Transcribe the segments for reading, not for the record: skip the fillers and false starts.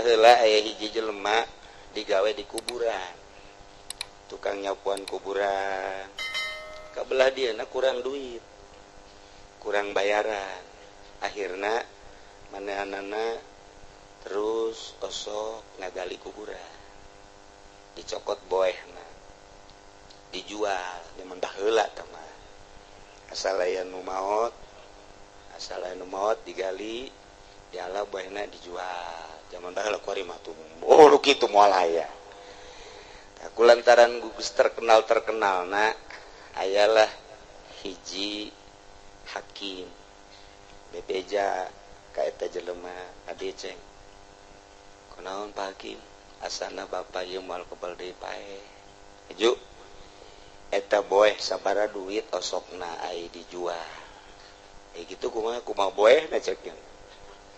heula aya hiji jelema digawe di kuburan, tukang nyapuan kuburan. Kabelah dieuna kurang duit, kurang bayaran, akhirna manehanana terus osok ngagali kuburan, dicokot boehna, dijual, nyaman dah heula tah mah. Asal aya nu maot digali, diala boehna dijual. Zaman dah heula kuari mah tuh. Oh lu kitu moal aya. Aku lantaran gugus terkenalna ayalah hiji hakim bebeja ka eta jelema adi ceng. Kunaon Pak Hakim? Asana bapak ieu moal kebal deui pae. Ju eta boeh sabaraha duit osokna ai dijual. Gitu kumaha boehna ceknya.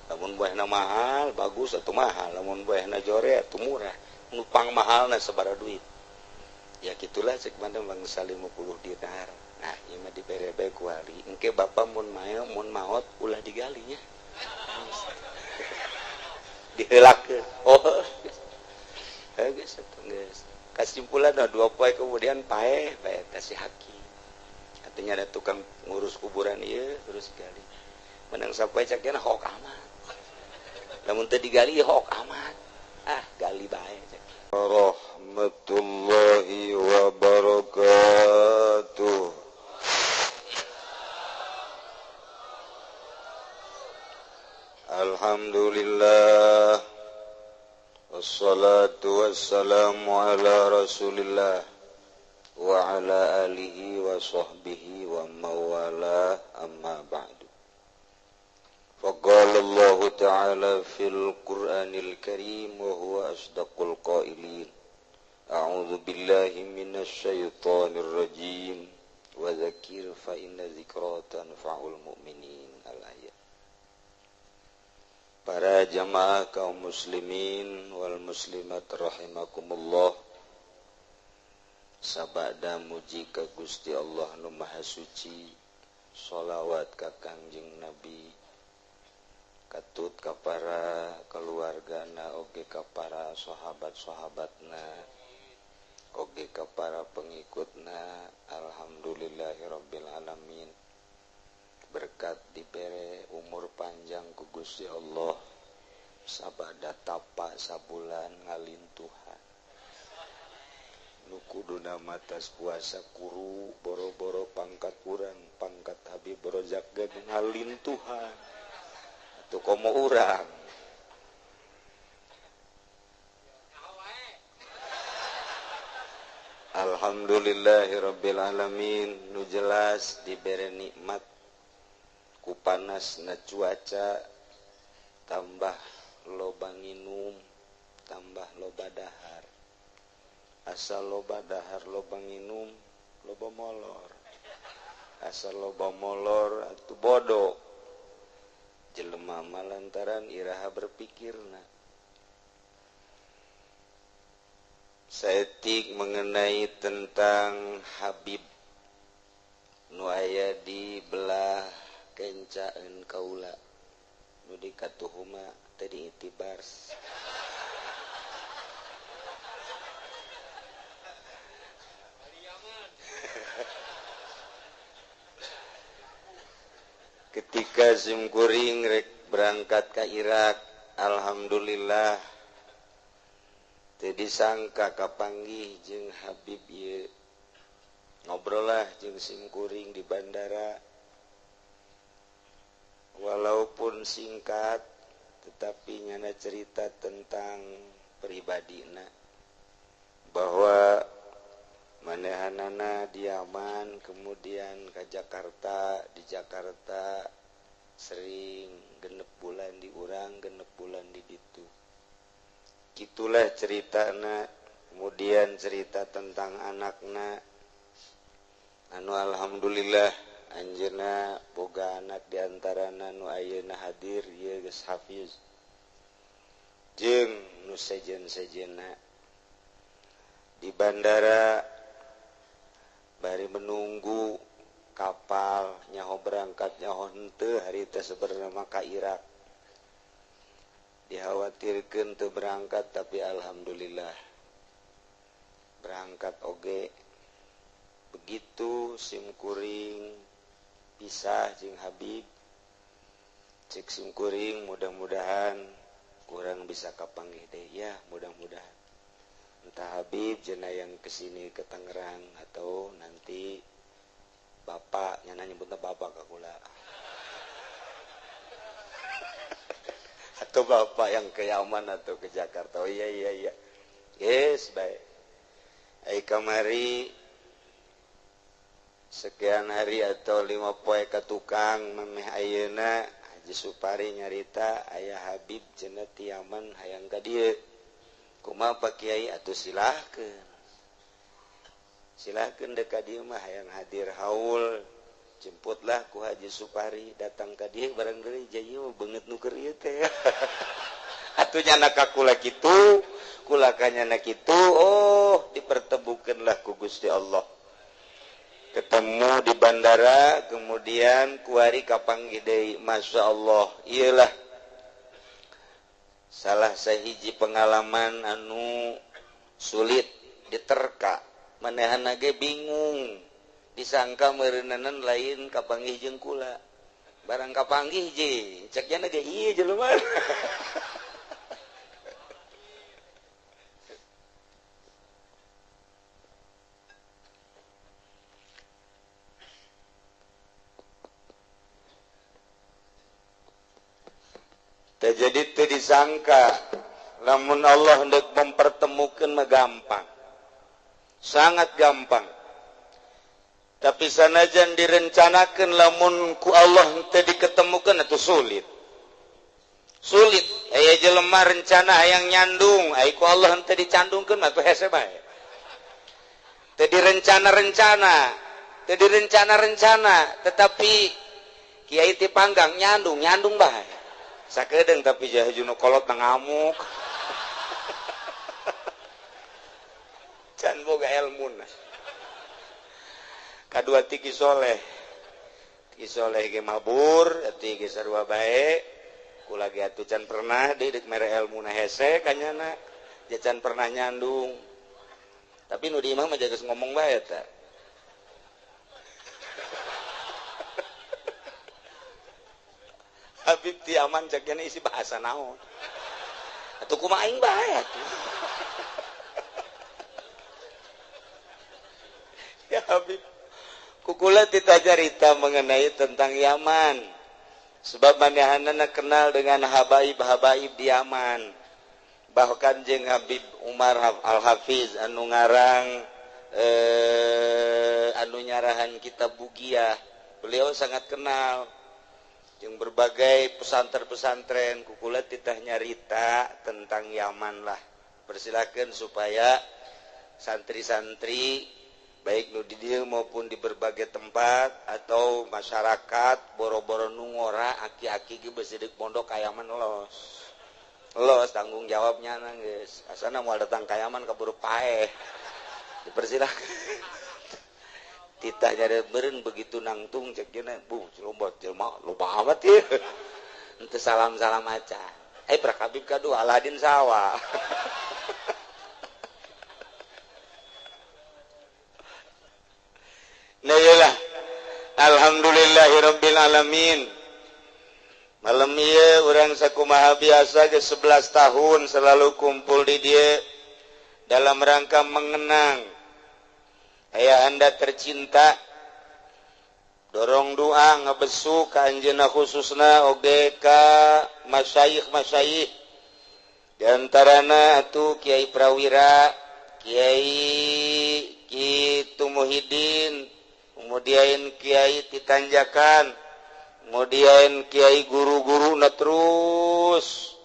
Lamun boehna mahal bagus atuh mahal, lamun boehna jore atuh murah. Nupang mahalna sabaraha duit. Ya gitulah cek mana bangsa 50 dinar. Nah ieu mah dibere bae ku wali. Engke bapak mun maot ulah digalinya. Diheulakeun. Oh. Geus atuh geus. Kasimpulan 2 poe kemudian paeh eta si hakim. Artinya ada tukang ngurus kuburan ieu terus gali. Menang sapoe cekna hok amat. Lamun teu digali hok amat. Ah, gali bae cek. Warahmatullahi wabarakatuh. Alhamdulillah. Wassalatu wassalamu ala Rasulillah wa ala alihi wa sahbihi wa mawala amma ba'du. Faqala Allah ta'ala fil Qur'anil Karim wa huwa asdaqul qailin. A'udzu billahi minasy syaithanir rajim. Wa dzakir fa inna dzikra tanfa'ul mu'minin. Al-ayat. Para jamaah kaum muslimin wal muslimat rahimakumullah. Sabada muji ka Gusti Allah nu Maha Suci, sholawat ka Kangjeng Nabi, katut ka para keluargana oge ka para sahabat-sahabatna, oge ka para pengikutna. Alhamdulillahirabbil alamin. Berkat dibere umur panjang ku Gusti Allah, sabada tapa sabulan ngalintuhan. Nu kuduna matas puasa kuru boro-boro pangkat urang, pangkat Habib Rozak ge ngalintuhan. Atuh komo urang. Alhamdulillahirabbil alamin. Nu jelas dibere nikmat ku panasna cuaca, tambah loba nginum, tambah loba dahar. Asal loba dahar loba nginum, loba molor. Asal loba molor atuh bodoh. Jelema mah lantaran iraha berpikirna. Saeutik mengenai tentang Habib nu aya di belah kencaeun kaula nu di katuhuma teh diitibar. Ketika simkuring rek berangkat ke Irak, alhamdulillah teu disangka kapanggih jeung Habib ieu. Ngobrol lah jeung simkuring di bandara. Walaupun singkat, tetapi nyana cerita tentang pribadina, bahwa manehanana di Yaman, kemudian ke Jakarta, di Jakarta sering genep bulan di urang, genep bulan di ditu. Gitulah ceritana. Kemudian cerita tentang anakna, anu alhamdulillah anjeunna boga anak diantarana nu ayeuna hadir ieu geus hafiz jeung nu sejen-sejenna di bandara bari menunggu kapal nyaho berangkat nyaho henteu hari teh sebenarnya ka Irak. dikhawatirkeun teu berangkat tapi alhamdulillah berangkat oge. Begitu simkuring pisah jeung Habib cek simkuring mudah-mudahan kurang bisa kapanggih deh ya, mudah-mudahan entah Habib cenah yang kesini ke Tangerang atau nanti bapak nyana nyebutna bapak kakula atau bapak yang ke Yaman atau ke Jakarta. Oh iya yes baik ai kamari sekian hari atau 5 poe ka tukang memeh ayeuna Haji Supari nyarita aya Habib cenah ti Yaman hayang ka dieu. Kumaha Pak Kiai atuh silahkeun dek ka dieu mah hayang hadir haul jemputlah ku Haji Supari datang ka dieu bareng deui ieu beungeut nu keur ieu teh. Atuh nyana ka kula kitu kula ka nyana kitu oh dipertemukeunlah ku Gusti Allah. Ketemu di bandara kemudian kuari kapanggih deui masya Allah. Iyalah salah sahiji pengalaman anu sulit diterka manehna ge bingung disangka meureunanan lain kapanggih jeung kula barang kapanggih je cek nya ge ieu jelema. Jadi teu disangka lamun Allah hendak mempertemukan mah gampang, sangat gampang. Tapi sanajan direncanakan lamun ku Allah teu diketemukan atuh sulit. Aya jelema rencana hayang nyandung, ai ku Allah teu dicandungkeun atuh hese bae. Teu direncana, tetapi kiai ti panggang nyandung bae. Sakedeung tapi jahajuna kolot ngamuk. Can boga elmuna. Kadua tiki soleh ge mabur, ati ge sarua bae. Kula ge atuh can pernah deui deuk mere elmuna hese kanyana, ja can pernah nyandung. Tapi nu di imah mah jaga ngomong bae eta. Habib ti aman cek isi bahasa naon. Atuh kumaha aing bae atuh. Ya Habib, kukula titajarita mengenai tentang Yaman. Sebab manehanana kenal dengan habaib-habaib di Yaman. Bahkan jeung Habib Umar Al-Hafiz anu ngarang anu nyarahan kitab Bugiah. Beliau sangat kenal yang berbagai pesantren-pesantren. Kukula titah nyarita tentang Yaman lah. Persilakan supaya santri-santri baik nu di dieu maupun di berbagai tempat atau masyarakat boro-boro nu ngora aki-aki ge beus deuk pondok ka Yaman los tanggung jawabnya geus asana moal datang ka Yaman kaburu paeh. Dipersilakan. Titah nyari beren begitu nangtung cek gini celobot jelma lupa amat ya ente salam-salam aja prakabib kadu Aladin sawa. Nah iyalah alhamdulillahirabbil alamin malam ieu urang sakumaha biasa ge 11 tahun selalu kumpul di dieu dalam rangka mengenang aya anda tercinta, dorong doa ngabesu ka anjeunna khususna oge ka masyayikh di antarana atuh Kiai Prawira, Kiai Kitu Muhyiddin, kemudian Kiai Titanjakan, kemudian Kiai guru-guru na terus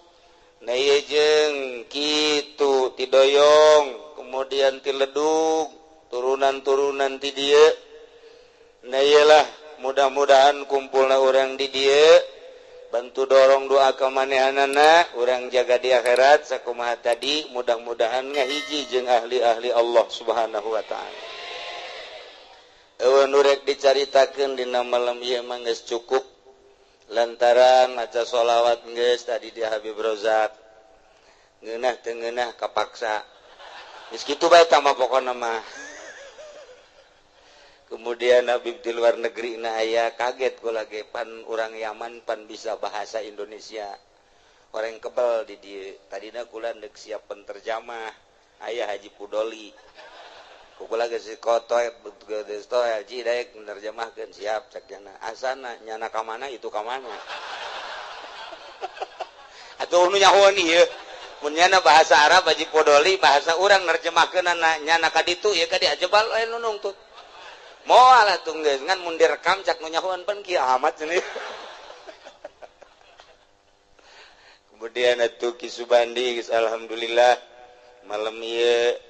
na ieu jeung Kitu Tidoyong, kemudian Ti Ledug turunan-turunan di dieu. Nah iyalah mudah-mudahan kumpulna urang di dieu bantu dorong doa ka manehanana urang jaga di akhirat sakumaha tadi mudah-mudahan ngahiji jeung ahli-ahli Allah Subhanahu wa taala. Eueun rek dicaritakeun dina malam ieu mah geus cukup lantaran maca sholawat geus tadi di Habib Rozak ngeunah teu ngeunah kapaksa geus kitu bae tambah pokona mah. Kemudian Habib di luar negeri aya kaget kula ge pan urang Yaman pan bisa bahasa Indonesia. Orang kebal di dieu. Tadina kula neuk siap penterjemah. Aya Haji Pudoli. Kula geus kotoy geus toy Haji daek nerjemahkeun siap cek jana. Asana nyana ka mana itu ka mana. Atuh nu nyahoan ieu. Mun nyana bahasa Arab Haji Pudoli bahasa urang nerjemahkeunna nyana ka ditu ieu ka dia jebal aya nu nungtut. Moal atuh geus ngan mun direkam cak nu nyahoan pan kiamat cenah. Kemudian atuh Ki Subandi geus alhamdulillah malam ieu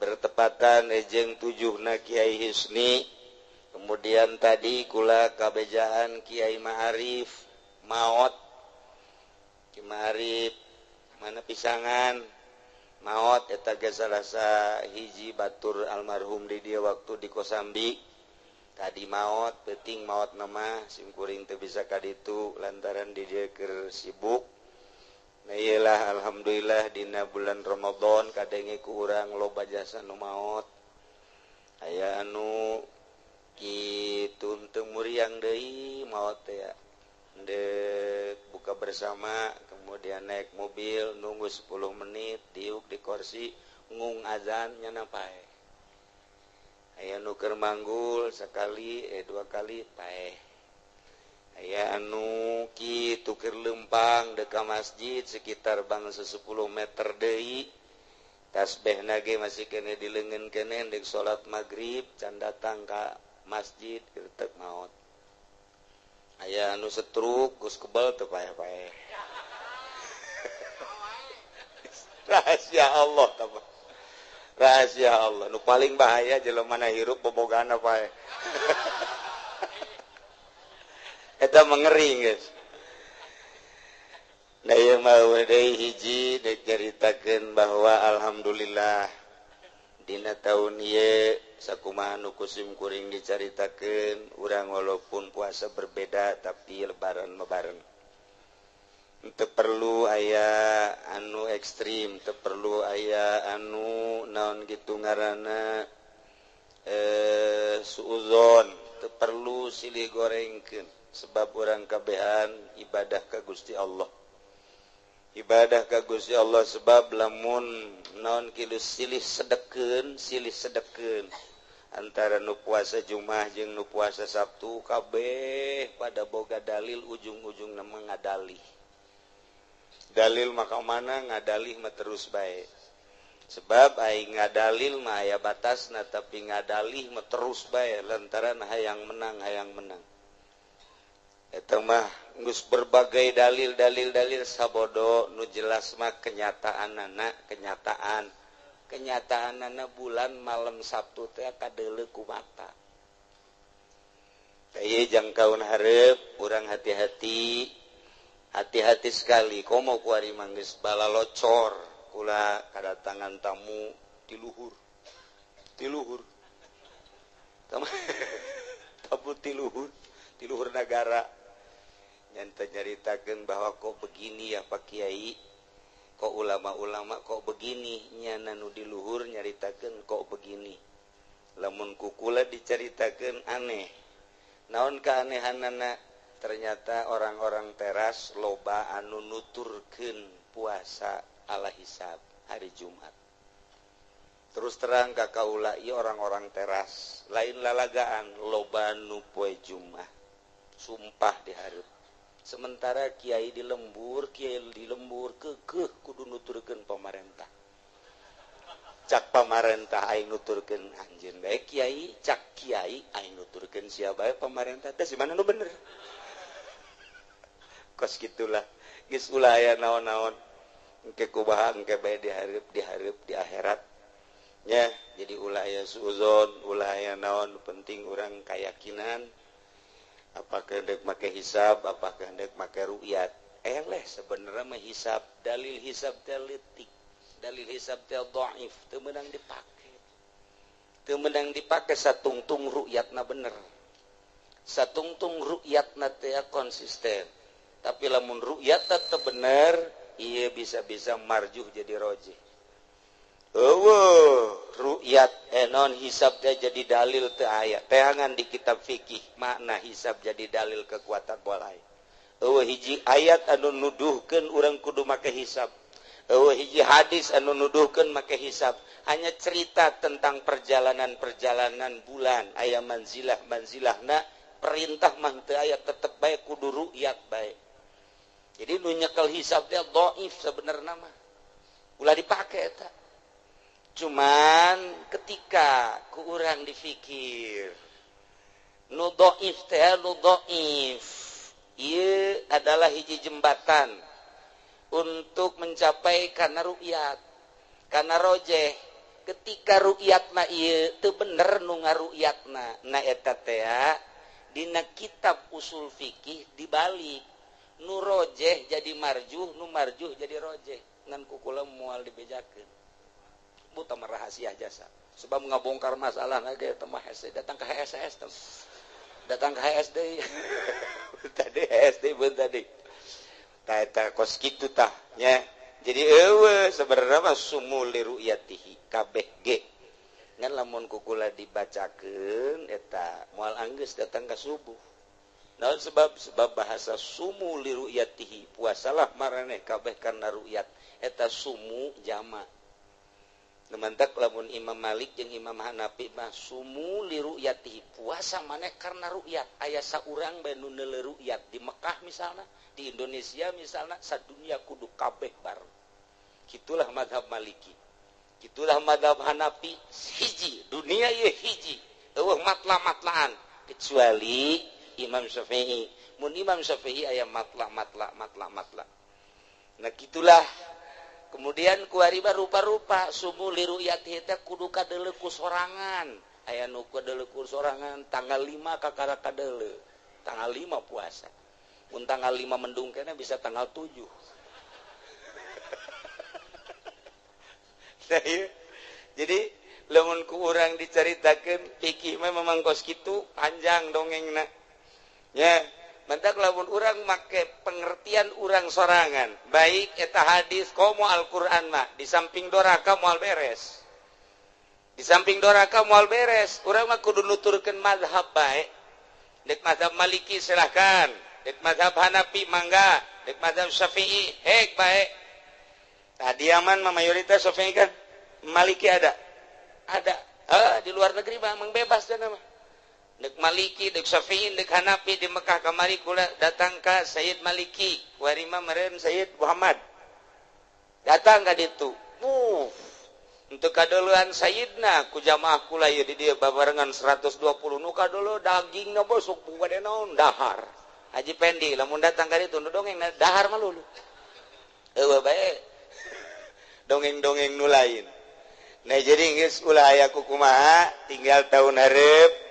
bertepatan jeung 7na Kiai Hisni. Kemudian tadi kula kabejaan Kiai Ma'arif maot. Ki Ma'arif mana pisangan maot eta ge salasa hiji batur almarhum di dia waktu di Kosambi. Tadi maot penting maot nama simkuring teu bisa ka ditu lantaran di dia keur sibuk. Nah iyalah alhamdulillah dina bulan Ramadan kadenge ku urang loba jasa nu maot. Aya anu kitu teu muriang deui maot teh ya. Dek buka bersama kemudian naik mobil nunggu 10 menit diuk di kursi ngung azan nyana pae. Aya nu keur manggul sakali 2 kali pae. Aya anu kitu keur lempang deka masjid sekitar bangsa 10 meter deui. Tasbihna ge masih kene dileungeun kene dek salat maghrib can datang ka masjid keur teu maot. Aya anu setruk geus kebal teu pae-pae. Rahasia Allah tambah. Rahasia Allah nu paling bahaya jelema na hirup bobogana pae. Eta mengering geus. Da ieu mah deui hiji dek caritakeun bahwa alhamdulillah dina taun ieu sakumaha nu kusim kuring dicaritakeun urang walaupun puasa berbeda tapi lebaran mah bareng. Teu perlu aya anu ekstrim, teu perlu aya anu naon kitu ngaranna suudzon, teu perlu silih gorengkeun sebab urang kabehan ibadah ka Gusti Allah. Ibadah ka Gusti Allah sebab lamun naon kilu silih sedekeun antara nu puasa Jumat jeung nu puasa Sabtu kabeh pada boga dalil ujung-ujungna ngadalih. Dalil maka mana ngadalih mah terus bae. Sebab aing ngadalil mah aya batasna tapi ngadalih mah terus bae lantaran hayang menang. Eta mah geus berbagai dalil sabodo nu jelas mah kenyataanana bulan malam Sabtu teh kadeuleu ku mata. Ieu jangkaun hareup urang hati-hati sekali komo ku ari mah geus balalocor kula kadatangan tamu di luhur tamu ti luhur negara nyanta nyaritakeun bahwa kok begini ya Pak Kiai, kok ulama-ulama kok begini nyana nu di luhur nyaritakeun kok begini. Lamun kukula dicaritakeun aneh. Naon kaanehanana? Ternyata orang-orang teras loba anu nuturkeun puasa ala hisab hari Jumat. Terus terang ka kaula ieu orang-orang teras, lain lalagaan loba nu poe Jumat. Sumpah dihareup. Sementara kiai di lembur keukeuh kudu nuturkeun pamarentah. Cak pamarentah aing nuturkeun anjeun bae kiai, cak kiai aing nuturkeun sia bae pamarentah teh si mana nu bener. Kos gitulah geus ulah aya naon-naon engke kumaha engke bae dihareup di akhirat nya. Jadi ulah aya suudzon, ulah aya naon, penting urang kayakinan apakah hendak make hisab, apakah hendak make ru'yat. Eleh sebenarnya mah hisab, dalil hisab teh leutik, dalil hisab teh dhaif, teu meunang dipake satungtung ru'yatna bener, satungtung ru'yatna teh konsisten. Tapi lamun ru'yatna teu bener, ia bisa-bisa marjuh jadi rojih. Ru'yat non hisab teh jadi dalil teu aya. Teangan di kitab fikih makna hisab jadi dalil kekuatan bolai. Hiji ayat anu nuduhkeun urang kudu make hisab. Hiji hadis anu nuduhkeun make hisab. Hanya cerita tentang perjalanan-perjalanan bulan, aya manzilah-manzilahna, perintah mah teu aya tetep bae kudu ru'yat bae. Jadi nu nyekel hisab teh dhaif sabenerna mah. Ulah dipake eta. Cuman ketika ku urang dipikir nu dhaif teh nu dhaif ieu adalah hiji jembatan untuk mencapai kana ru'yat kana rojeh. Ketika ru'yatna ieu teu bener nu ngaru'yatna na eta teh dina kitab usul fikih dibalik nu rojeh jadi marjuh nu marjuh jadi rojeh ngan kukula moal dibejakeun buta rahasia jasa sebab ngabongkar masalah lagi teh mah datang ke HSS datang ke HSD tadi HSD beun tadi eta kos kitu tah nya jadi sebenarnya mah sumul li ru'yatihi kabeh ge ngan lamun kukula dibacakeun eta moal anggeus datang ka subuh naon sebab bahasa sumu li ru'yatihi puasalah maraneh kabeh kana ru'yat eta sumu jama. Nemantak lamun Imam Malik jeung Imam Hanafi mah sumu li ru'yatihi puasa maneh karena ru'yat aya saurang bae nu neuleuh ru'yat di Mekah misalna di Indonesia misalna sadunya kudu kabeh bareng kitulah mazhab Maliki kitulah mazhab Hanafi hiji dunia ieu hiji eueuh matla-matlaan kecuali Imam Syafi'i mun Imam Syafi'i aya matla nah gitulah. Kemudian kuariba rupa-rupa sumu li ru'yatihi teh kudu kadeuleu ku sorangan aya nu kadeuleu ku sorangan tanggal 5 kakara kadeuleu tanggal 5 puasa mun tanggal 5 mendung keneh bisa tanggal 7 nah, iya. Jadi lamun ku urang dicaritakeun fikih mah memang kos kitu panjang dongengna ya. Mantak lamun urang make pengertian urang sorangan baik eta hadis komo Al-Qur'an mah di samping doraka moal beres urang mah kudu nuturkeun mazhab bae dek mazhab Maliki silahkan dek mazhab Hanafi mangga dek mazhab Syafi'i hek bae tadi aman mah mayoritas Syafi'i kan Maliki ada di luar negeri mah mang bebas cenah mah dek Maliki, dek Syafi'i, dek Hanafi di Mekah kamari kula datang ka Sayyid Maliki, warima meureun Sayyid Muhammad. Datang ka ditu. Untuk kadeuleuan Sayyidna ku jamaah kula ieu di dieu babarengan 120 nu kadeuleu dagingna bosok gede naon dahar. Haji Pendi lamun datang ka ditu nu dongeng dahar mah lulu. Eueuh bae. Dongeng-dongeng nu lain. Nah jadi geus ulah aya kumaha tinggal tahun hareup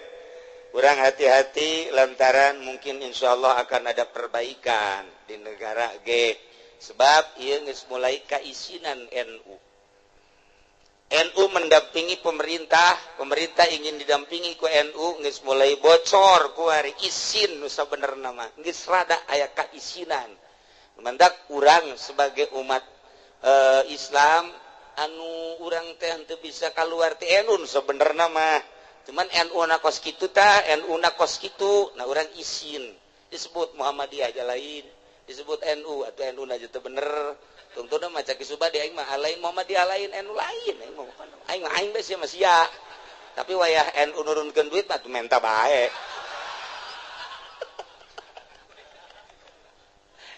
kurang hati-hati lantaran mungkin insya Allah akan ada perbaikan di negara G sebab ia geus mulai kaisinan NU mendampingi pemerintah ingin didampingi ku NU geus mulai bocor ku ari isin nu sabenerna mah geus rada aya kaisinan mendak urang sebagai umat Islam anu urang teh henteu bisa kaluar ti NU sabenerna mah cuman NU na kos kitu tah NU na kos kitu nah urang isin disebut Muhammadiyah aja lain disebut NU atau NU na teu bener tungtuna maca kisubah di aing mah lain Muhammadiyah lain NU lain aing mah aing bes ya sia tapi wayah NU nurunkeun duit mah menta bae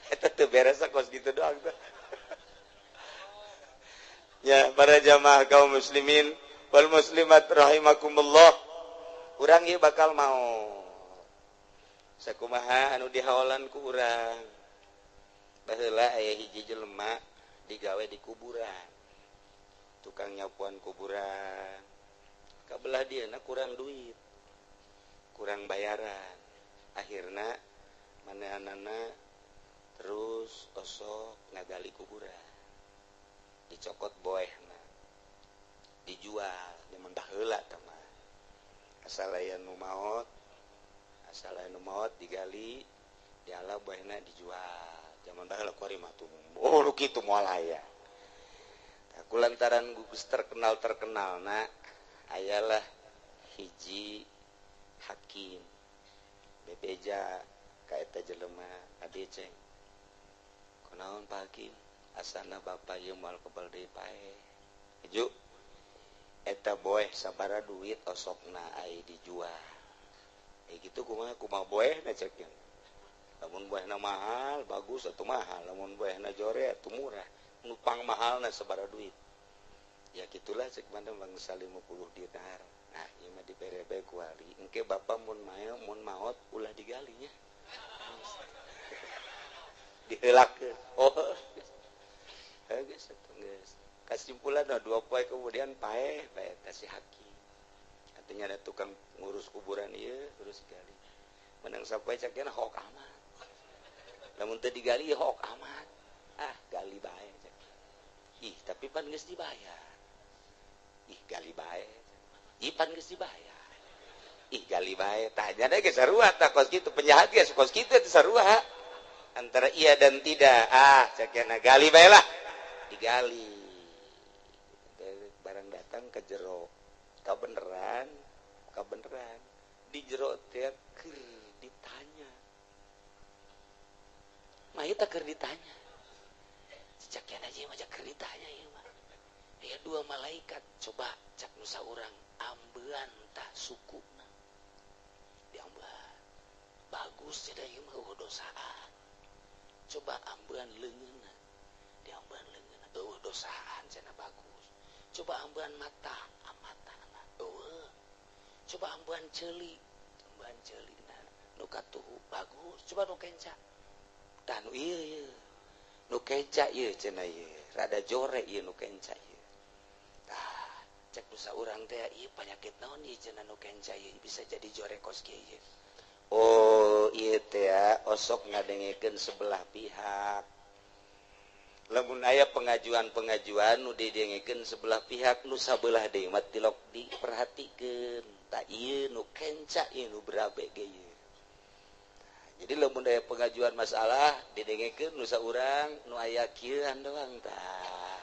eta teu beres kos kitu doang teh ya para jamaah kaum muslimin wal muslimat rahimakumullah urang ieu bakal mau sakumaha anu dihaolan ku urang baheula aya hiji jelema digawe di kuburan tukang nyapuan kuburan kabelah dieuna kurang duit kurang bayaran akhirna manehanana terus osok ngagali kuburan dicokot boehna dijual zaman baheula tah mah asal aya nu maot digali diala boehna dijual zaman baheula kuari mah tuh kitu moal aya. Kulantaran gugus terkenal na ayalah hiji hakim bebeja kaeta jelema adi ceng kunaon Pak Hakim asana bapak ieu moal kebal deui pae heju eta boeh sabara duit osokna ai dijual gitu kumaha boehna ceknya lamun boehna mahal bagus atuh mahal lamun boehna jore atuh murah nupang mahalna sabara duit ya gitulah cek mana bangsa 50 dinar. Nah ieu mah dibere bae ku wali engke bapak mun maot ulah digalinya diheulakeun geus geus kasimpulan 2 poe kemudian pae si hakim artinya ada tukang ngurus kuburan ieu terus gali menang sapoe cakna hok amat lamun teu digali hok amat gali bae cak ih tapi pan geus dibayar ih gali bae ipan geus dibayar ih gali bae tanya deh geus sarua tah kos kitu penjahat geus kos kitu teh sarua antara iya dan tidak cakna gali bae lah digali barang datang ke jero kabeneran di jero teh keur ditanya mah eta keur ditanya cakna aja mah keur ditanya ieu mah aya 2 malaikat coba cak nu saurang ambean tah sukuna diambean bagus cenah ieu mah dosaan coba ambean leungeunna diambean leungeunna dosaan cenah bagus coba ambean mata amatana coba ambean ceuli nu katuhu bagus coba nu kenca tah nu ieu nu kenca ieu cenah ieu rada jore ieu nu kenca ieu cek dosa urang teh ieu panyakit naon ieu cenah nu kenca ieu bisa jadi jore kos kieu ieu teh osok ngadengekeun sebelah pihak lamun aya pengajuan nu didengekeun sebelah pihak nu sabelah deui mah tilok diperhatikeun tah ieu nu kenca ieu nu berabe ge ieu jadi lamun aya pengajuan masalah didengekeun nu saurang nu aya kieuan doang tah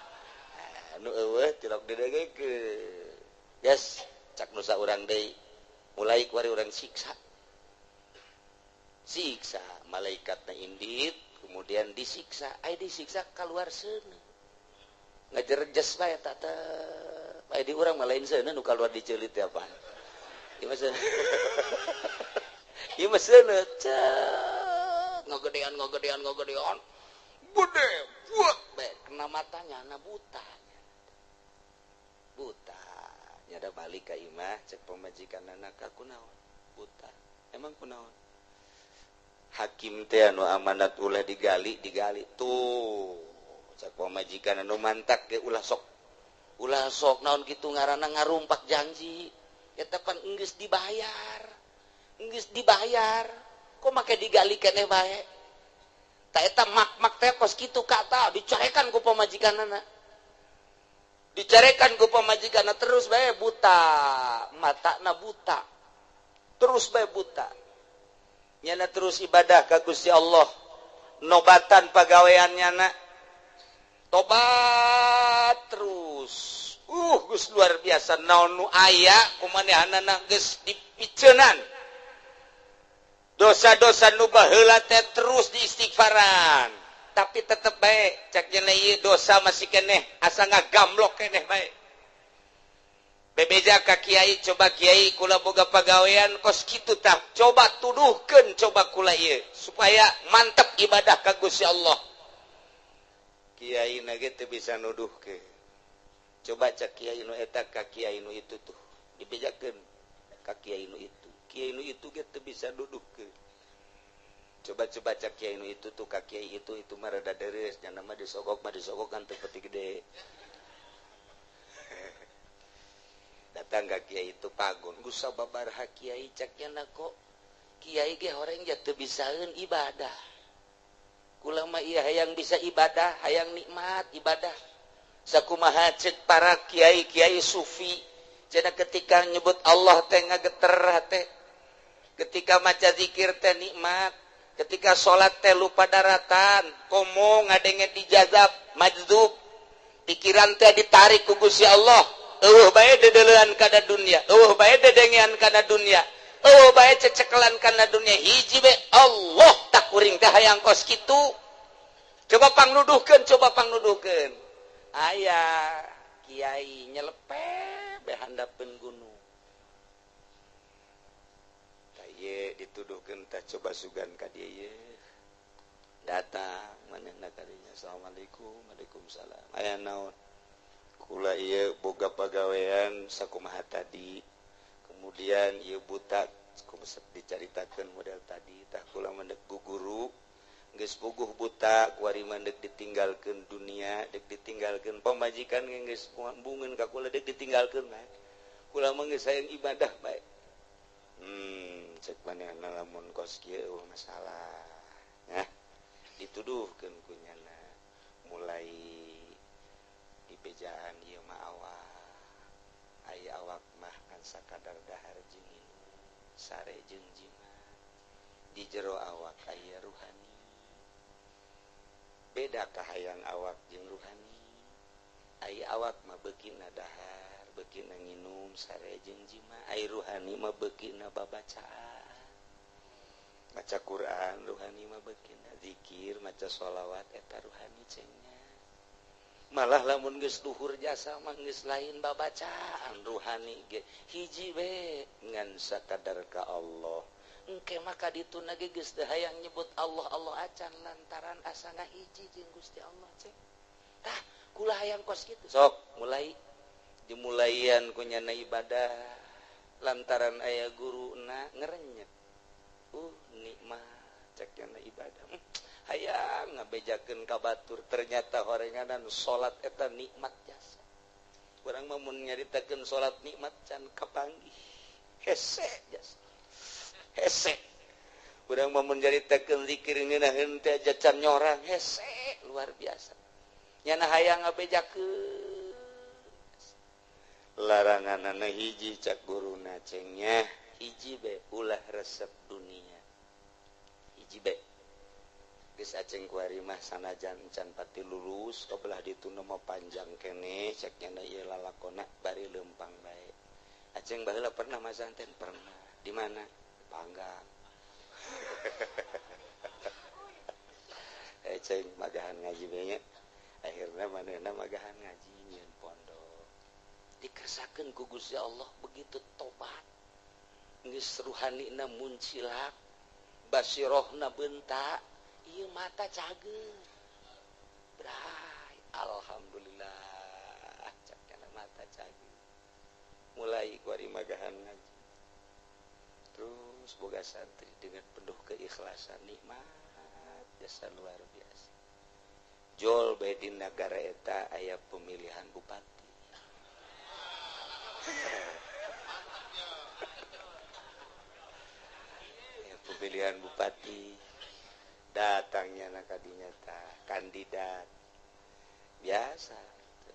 nu eueuh tilok didengekeun yes cak nu saurang deui mulai kuari urang siksa malaikatna indit kemudian disiksa keluar seuneu ngajerejes bae tata bae di urang mah lain seuneu nu kaluar diceulit teh apaan ieu mah seuneu ieu mah seuneu ngogedean gede buat bae kena matanya na buta nyada balik ka imah cek pemajikanna ka kunaon buta emang kunaon hakim teh anu amanat ulah digali tuh cek pemajikanna nu mantak ge ulah sok naon kitu ngaranna ngarumpak janji eta pan geus dibayar kok make digali keneh bae tah eta mak teh kos kitu kata dicarekan ku pemajikanna terus bae buta matana buta terus bae buta nyana terus ibadah ka Gusti Allah nobatan pagaweannyana tobat terus geus luar biasa naon nu aya kumanehanana geus dipiceunan dosa-dosa nu baheula teh terus diistighfaran tapi tetep bae cak cenah ieu dosa masih keneh asa ngagamblok keneh bae bebeja ka kiai coba kiai kula boga pagawean kos kitu tah coba tuduhkeun coba kula ieu supaya mantep ibadah ka Gusti Allah kiai na ge teu bisa nuduhkeun coba cak kiai nu eta ka kiai nu itu tuh dibejakeun ka kiai nu itu ge teu bisa nuduhkeun coba cak kiai nu itu tuh ka kiai itu mah rada deres nya mah disogok kan teu peti gede datang ka kiai itu pagun geus sababaraha kiai cak nya kok kiai ge horeng ja teu bisaeun ibadah kula mah ieu hayang bisa ibadah hayang nikmat ibadah sakumaha cek para kiai sufi cenah ketika nyebut Allah teh ngageter hate ketika maca zikir teh nikmat ketika salat teh lupa daratan komo ngadenge dijazab majdzub pikiran teh ditarik ku Gusti Allah bae dedeulean kana dunya bae dedengean kana dunya bae cecekelan kana dunya hiji be Allah tak kuring teh hayang kos kitu coba pangnuduhkeun aya kiai nyelepe be handapeun gunung ye dituduhkeun teh coba sugan ka dieu ye datang manehna ka dinya assalamualaikum waalaikumsalam aya naon kula ieu boga pagawean sakumaha tadi kemudian ieu buta kumaha dicaritakeun model tadi tah kula mendek guguru geus puguh buta kuari mandek ditinggalkeun dunia dek ditinggalkeun pamajikan geus bungeun ka kula dek ditinggalkeun bae kula mah geus hayang ibadah bae cek manehna lamun kos kieu masalah ya dituduhkeun ku nyana mulai dibejaan ieu mah awak aya awak mah kan sakadar dahar jeung inum sare jeung jimat di jero awak aya ruhani beda kahayang awak jeung ruhani aya awak mah beukina dahar beukina nginum sare jeung jimat aya ruhani mah beukina babacaan maca Quran ruhani mah beukina zikir maca sholawat eta ruhani cenah malah lamun geus luhur jasa mah geus lain babacaan ruhani ge hiji we ngan sakadar ka Allah engke maka dituna ge geus teu hayang nyebut Allah Allah acan lantaran asa ngahiji jeung Gusti Allah cek tah kula hayang kos kitu sok mulai dimulaian ku nyana ibadah lantaran aya guruna ngerenyet nikmat cek nyana ibadah hayang ngabejakeun ka batur ternyata horenganan salat eta nikmat jasa urang mah mun nyaritakeun salat nikmat can kapanggih hese jasa hese urang mah mun nyaritakeun zikir ngeunaheun teh aja can nyorang hese luar biasa nyana hayang ngabejakeun laranganana hiji cak guruna cengnya hiji be ulah resep dunia hiji be geus aceng kuari mah sanajan can pati lulus kabelah ditu mah panjang keneh cek nyana ieu lalakonna bari leumpang bae aceng baheula pernah masanten pernah di mana Panggang aceng magahan ngaji we nya akhirna manehna magahan ngaji nyieun pondok dikersakeun ku Gusti Allah begitu tobat geus ruhanina muncilak basirohna beuntak ieu mata cager bray alhamdulillah cak kana mata cager mulai kuari magahan ngaji terus boga santri dengan penuh keikhlasan nikmat jasa luar biasa jol bae di nagara eta aya pemilihan bupati ya pemilihan bupati datangnya nak kadinya kandidat biasa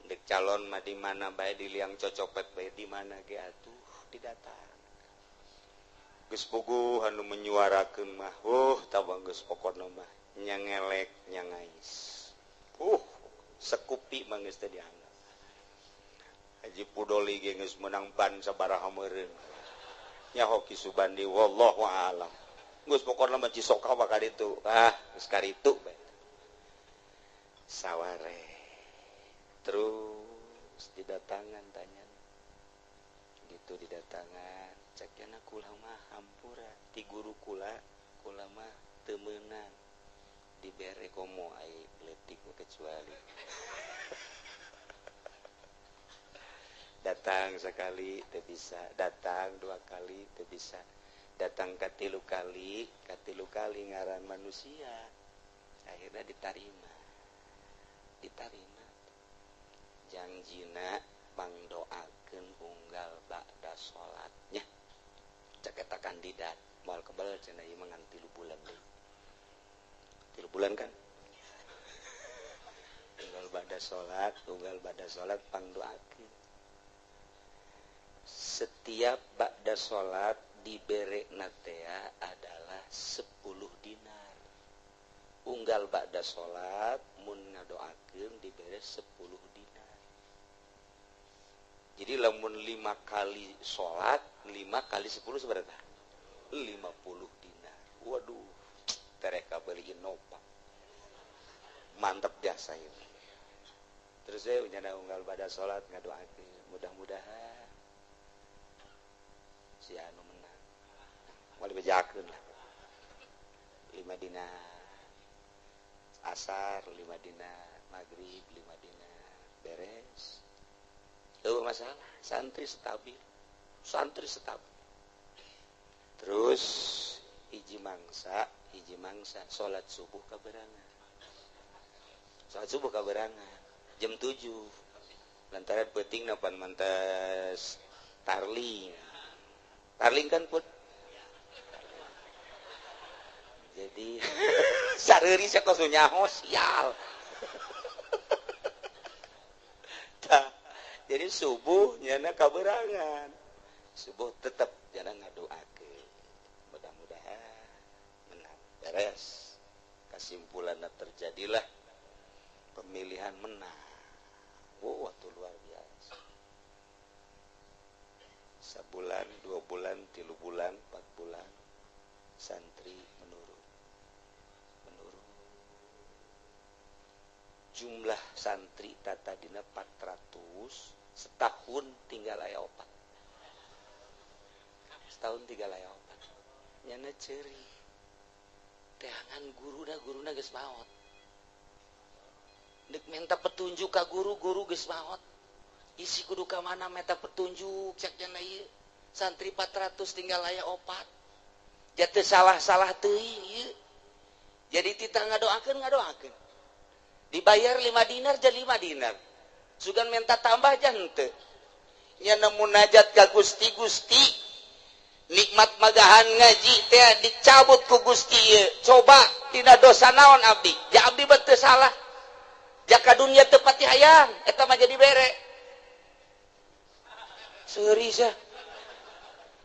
dek calon mah di mana bae di liang cocopet bae di mana ge atuh didatang geus puguh anu menyuarakeun mah tabang geus pokona mah nyangelek nyangais sekupi mah geus teu dianggap Haji Pudoli ge geus meunang ban sabaraha meureun nya hoki Subandi wallahu a'lam geus pokona mah cisoka mah ka ditu geus karitu bae saware terus didatangan tanya gitu didatangan cekna kula mah hampura ti guru kula mah teu meunang dibere komo ai leutik kecuali datang sekali teu bisa datang dua kali teu bisa datang katilu kali ngaran manusia akhirnya diterima janjina pangdoakeun unggal ba'da salatnya cek eta kandidat moal kebal cenah ieu mah ngan 3 bulan deui 3 bulan kan unggal ba'da salat pangdoakeun setiap ba'da salat dibere natea adalah 10 dinar unggal ba'da salat mun ngadoakeun diberes 10 dinar. Jadi lamun 5 kali salat 5 kali 10 seberapa? 50 dinar. Waduh, tereka beliin nopak. Mantap biasa ini. Terus saya nyana unggal ba'da salat ngadoakeun, mudah-mudahan si anu menang. Mau dibejakeun lah. 5 dinar. Asar 5 dinar, maghrib 5 dinar, beres. Tuh masalah, santri stabil. Terus hiji mangsa salat subuh kaberangan. Jam 7. Lantaran peuting napan mantas tarling. Tarling kan pun. Jadi sareuri saya kosu nyaho sial. Jadi subuh nyana kaberangan. Subuh tetap nyana ngadoakeun. Mudah-mudahan menang. Beres. Kesimpulanna terjadilah pemilihan menang. Oh, waktu luar biasa. Sebulan, 2 bulan, 3 bulan, 4 bulan santri menurun. Jumlah santri tata dina 400, setahun tinggal aya 4. Setahun tinggal aya 4. Nyana ceuri. Teangan guruna geus maot. Dek minta petunjuk ka guru geus maot. Isi kudu ka mana minta petunjuk cek cenah ieu. Santri 400 tinggal aya 4. Jatuh salah teuing ieu. Jadi tita ngadoakeun. Dibayar 5 dinar jadi 5 dinar. Sugan minta tambah jan teu. Nya munajat ka Gusti nikmat magahan ngaji teh dicabut ku Gusti ieu. Coba tina dosa naon abdi? Ja abdi teu salah. Ja ka dunya teu pati hayang, eta mah jadi bere. Seuri sah.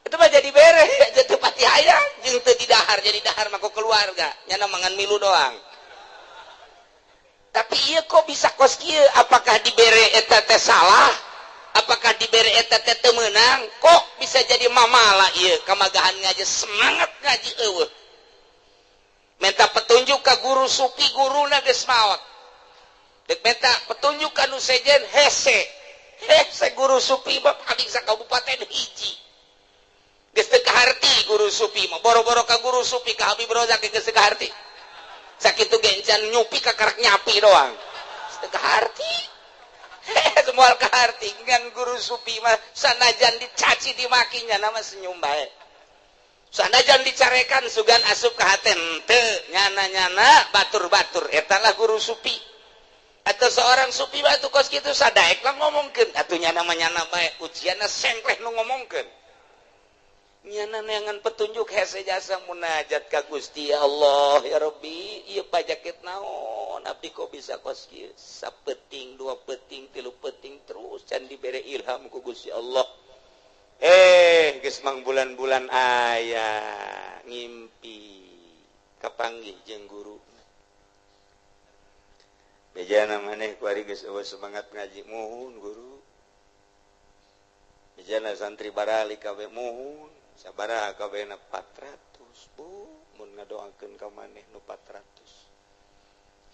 Eta mah jadi bere, teu pati hayang jeung teu didahar jadi dahar mah ku keluarga. Nya mangan milu doang. Tapi iya kok bisa kos kieu? Apakah dibere eta teh salah? Apakah dibere eta teh teu meunang? Kok bisa jadi mamala ieu? Kamagahan ngaji semangat ngaji eueuh. Minta petunjuk ka guru supi guruna geus maot. Dek minta petunjuk ka nu sejen hese guru supi mah paling sakabupaten hiji. Geus teu kaharti guru supi mah boro-boro ka guru supi ka Habib Rozak geus teu kaharti. Sakitu gencan nyupi kakarak nyapi doang. Keharti. Semua keharti. Ngan guru supi mah sanajan dicaci dimakinya nama senyum bae. Sanajan dicarekan sugan asup ka haten teu nyana-nyana batur-batur etalah guru supi. Atau seorang supi bae kos kitu sadaek lah ngomongkeun atuh nyana manyana bae ujianna sengkleh nu ngomongkeun. Nyana neangan petunjuk hese jasa munajat ka Gusti ya Allah ya Rabbi ieu pajakit naon abdi kok bisa kos kieu sapeting 2 peting 3 peting terus can dibere ilham ku Gusti Allah geus mang bulan-bulan aya ngimpi kapanggih jeung guru bejana maneh kuari geus eueuh semangat ngaji muhun guru bejana santri barali kawe muhun sabaraha kabehna 400 bu mun ngadoakeun ka maneh nu 400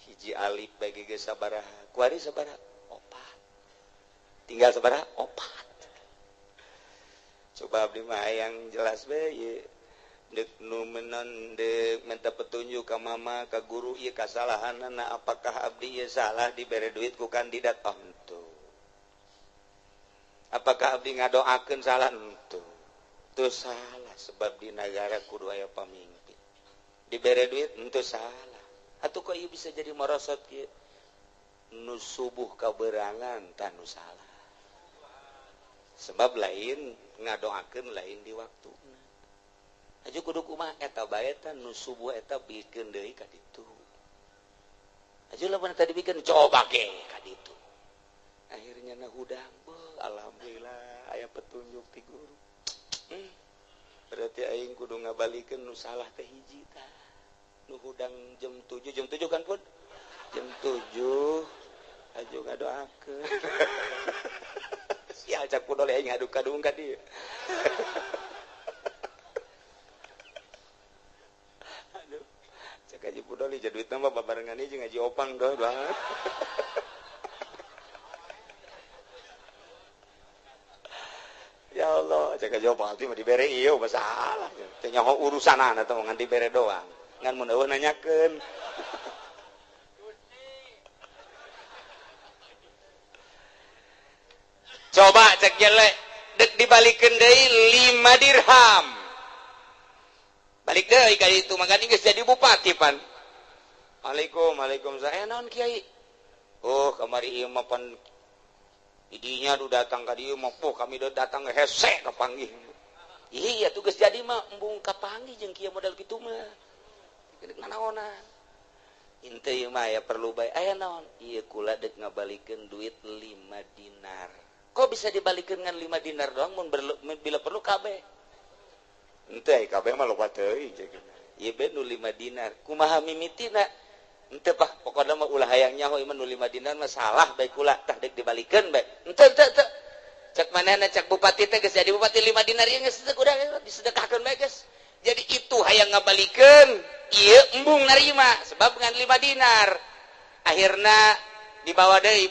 hiji alif bagi geus sabaraha kuari sabaraha 4 tinggal sabaraha 4 coba abdi mah hayang jelas bae ye deuk nu menon deuk minta petunjuk ka mama ka guru ieu kasalahanna apakah abdi ieu salah dibere duit ku kandidat henteu apakah abdi ngadoakeun salah henteu itu salah sebab di negara kudu aya pamimpin dibere duit itu salah atuh kok ieu bisa jadi merosot kieu nu subuh kaberangan tanu salah sebab lain ngadoakeun lain di waktuna aju kudu kumaha eta bae teh nu subuh eta bikin deui ka ditu aju lamun tadi bikin coba ge ka ditu akhirnya na hudang alhamdulillah aya petunjuk ti guru berarti aing kudu ngabalikeun nu salah teh hiji tah nu hudang jam 7 kan pun jam 7 aja ngadoakeun sia cak pudol aing ngaduk-kadung ka dieu aduh cak Haji Pudol ieu duit mah babarengan ieu jeung Haji Opang doh banget ya Allah cak Haji Opang mah dibere ieu masalah teh nyaho urusanana teh ngan dibere doang ngan mun eueuh nanyakeun coba cek jelek dek dibalikeun deui 5 dirham balik deui ka ditu mangga geus jadi bupati pan Waalaikumsalam naon kiai oh kamari ieu mah pan idinya du datang ka dieu mah poh kami do datang hese kapanggih iya tugas jadi mah embung kapanggih jeung kieu model kitu mah deuk nanaonan henteu ieu mah ya perlu bae aya naon ieu kula dek ngabalikeun duit 5 dinar. Kok bisa dibalikin dengan 5 dinar doang bila perlu kabeh ente kabeh mah loba teuing ieu be nu 5 dinar kumaha mimitina ente pak pokona mah ulah hayang nyaho ieu nu 5 dinar mah salah bae kula tah deuk dibalikeun bae ente cek manehna cek bupati teh geus jadi bupati 5 dinar ieu geus udah disedekahkeun bae geus jadi itu hayang ngabalikeun ieu embung narima sebab dengan 5 dinar akhirna dibawa deui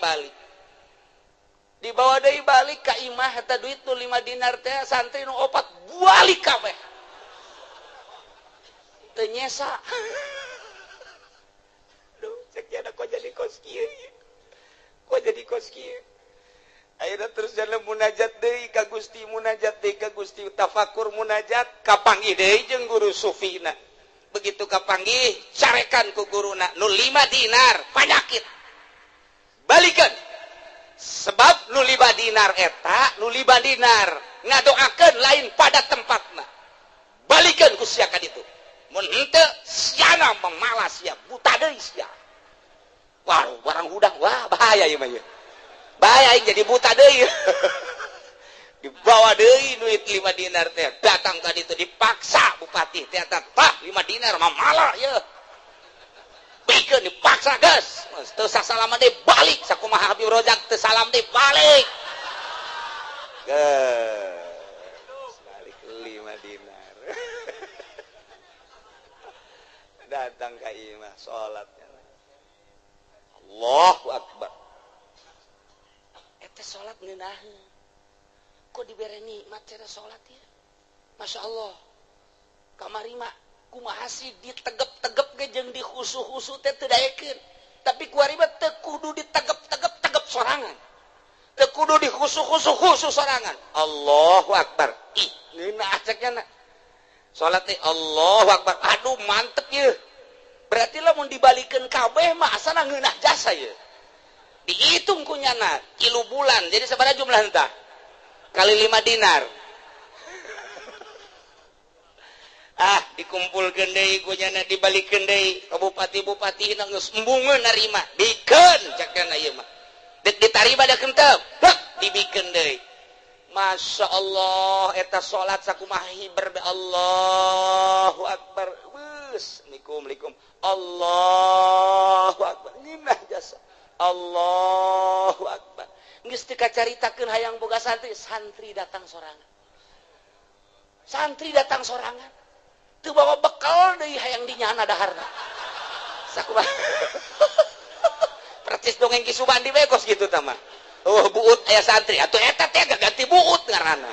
balik ka imah eta duit nu 5 dinar teh santri nu 4 balik kabeh teu nyesa duh cek jana kok jadi kos kieu akhirnya terus jalan munajat deui ka Gusti tafakur munajat kapanggih deui jeung guru sufina begitu kapanggih carekan ku guruna nu 5 dinar panyakit balikeun sebab nu 5 dinar eta nu 5 dinar ngadoakeun lain pada tempatna balikeun ku sia ka ditu mun henteu siana memalas sia buta deui sia wah barang hudang wah bahaya ieu mah ieu bahaya aing jadi buta deui dibawa deui duit 5 dinar teh datang ka ditu dipaksa bupati teh eta tah 5 dinar mah malah ieu bikeun dipaksa geus teu sasalaman deui balik sakumaha Habib Rojak teu salam deui balik geus balik 5 dinar datang ka imah salat Allahu Akbar eta salat ngeunaheun kok dibere nikmat cara salat ya Masya Allah kamari mah kumaha sih ditegep-tegep ge jeung dikhusu-khusu teh teu daekeun tapi kuari mah teu kudu ditegep-tegep sorangan teu kudu dikhusu-khusu sorangan Allahu Akbar ih ngeunah acekna salat teh Allahu Akbar aduh mantep ye berarti lamun dibalikeun kabeh mah asana ngeunah jasa ye dihitung kunyana kilu bulan jadi sabaraha jumlah entah kali 5 dinar dikumpulkeun deui kunyana dibalikeun deui ka bupati-bupati geus embungeun narima bikeun cakna ieu mah deuk ditarima da keuteup dibikeun deui Masya Allah eta salat sakumaha hiber Allahu Akbar beus Assalamualaikum Allahu Akbar ngeunah jasa Allahu Akbar geus teu kacaritakeun hayang boga santri datang sorangan teu bawa bekal deui hayang dinyana daharna sakumaha percis dongeng Ki Subandi we kos kitu tah mah oh buut aya santri atuh eta teh ganti buut ngaranna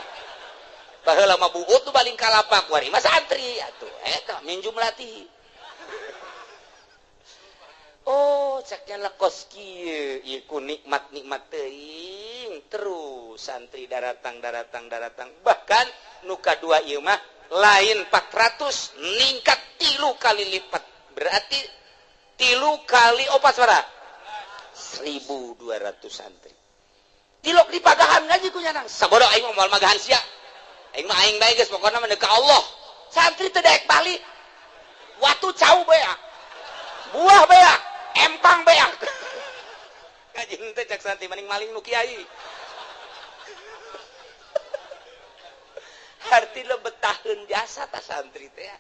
baheula mah buut tu baling kalapak wari mah santri atuh eta minjum latih oh caknya lekos kieu ieu ku nikmat-nikmat teuing terus santri daratang bahkan nu kadua ieu mah lain 400 ningkat 3 kali lipat berarti 3 kali opat sabaraha 1.200 santri tilok di pagahan ngaji kunyana sabodo aing moal magahan sia aing mah aing bae geus pokona mah ka Allah santri teu daek balik watu cau beak buah beak empang beak ngaji teh cak santri maning maling nu kiai arti lo betaheun jasa ta santri teh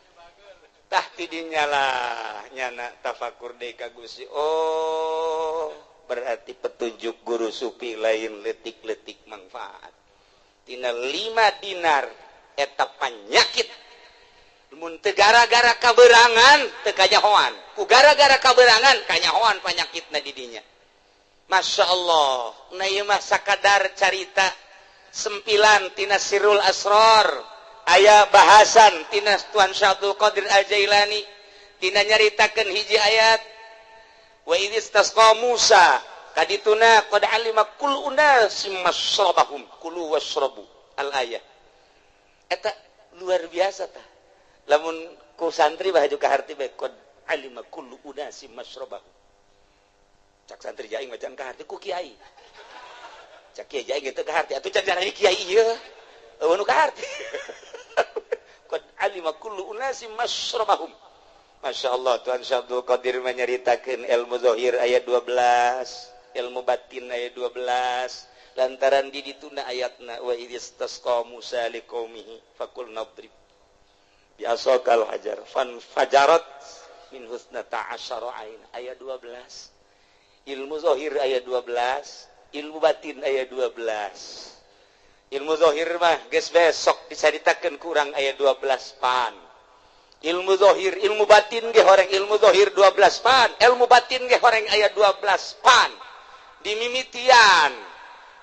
tah tidinya lah nyana tafakur deui ka Gusti. Oh berarti petunjuk guru sufi lain letik-letik manfaat tina 5 dinar eta panyakit mun teu gara-gara kaberangan teu kanyahoan ku gara-gara kaberangan kanyahoan panyakitna di dinya. Masya Allah na ieu mah sakadar carita sempilan tina Sirrul Asrar aya bahasan tina Tuan Syekh Abdul Qadir Al-Jailani tina nyaritakeun hiji ayat wa idistasqa Musa kadituna qad alima kullu unasim masrabahum kulu wasrabu al ayat eta luar biasa tah lamun ku santri bae juga harti bae qad alima kullu unasim masrabahum cak santri jaing macan ka harti ku kiai cak kiai jaing teh ka harti atuh can jarani kiai ieu eueuh nu ka harti qad alima kullu unasim masrabahum. Masya Allah Tuan Syekh Abdul Qadir menyeritakan ilmu zahir ayat 12 ilmu batin ayat 12 lantaran di dituna ayatna wa idistasqa Musa liqaumihi faqul nadrib bi asaqal hajar fan fajarat min husnata asyara ain ayat 12 ilmu zahir ayat 12 ilmu batin ayat 12 ilmu zahir mah geus besok dicaritakeun kurang ayat 12 pan ilmu zahir ilmu batin ge horeng ilmu zahir 12 pan ilmu batin ge horeng aya 12 pan dimimitian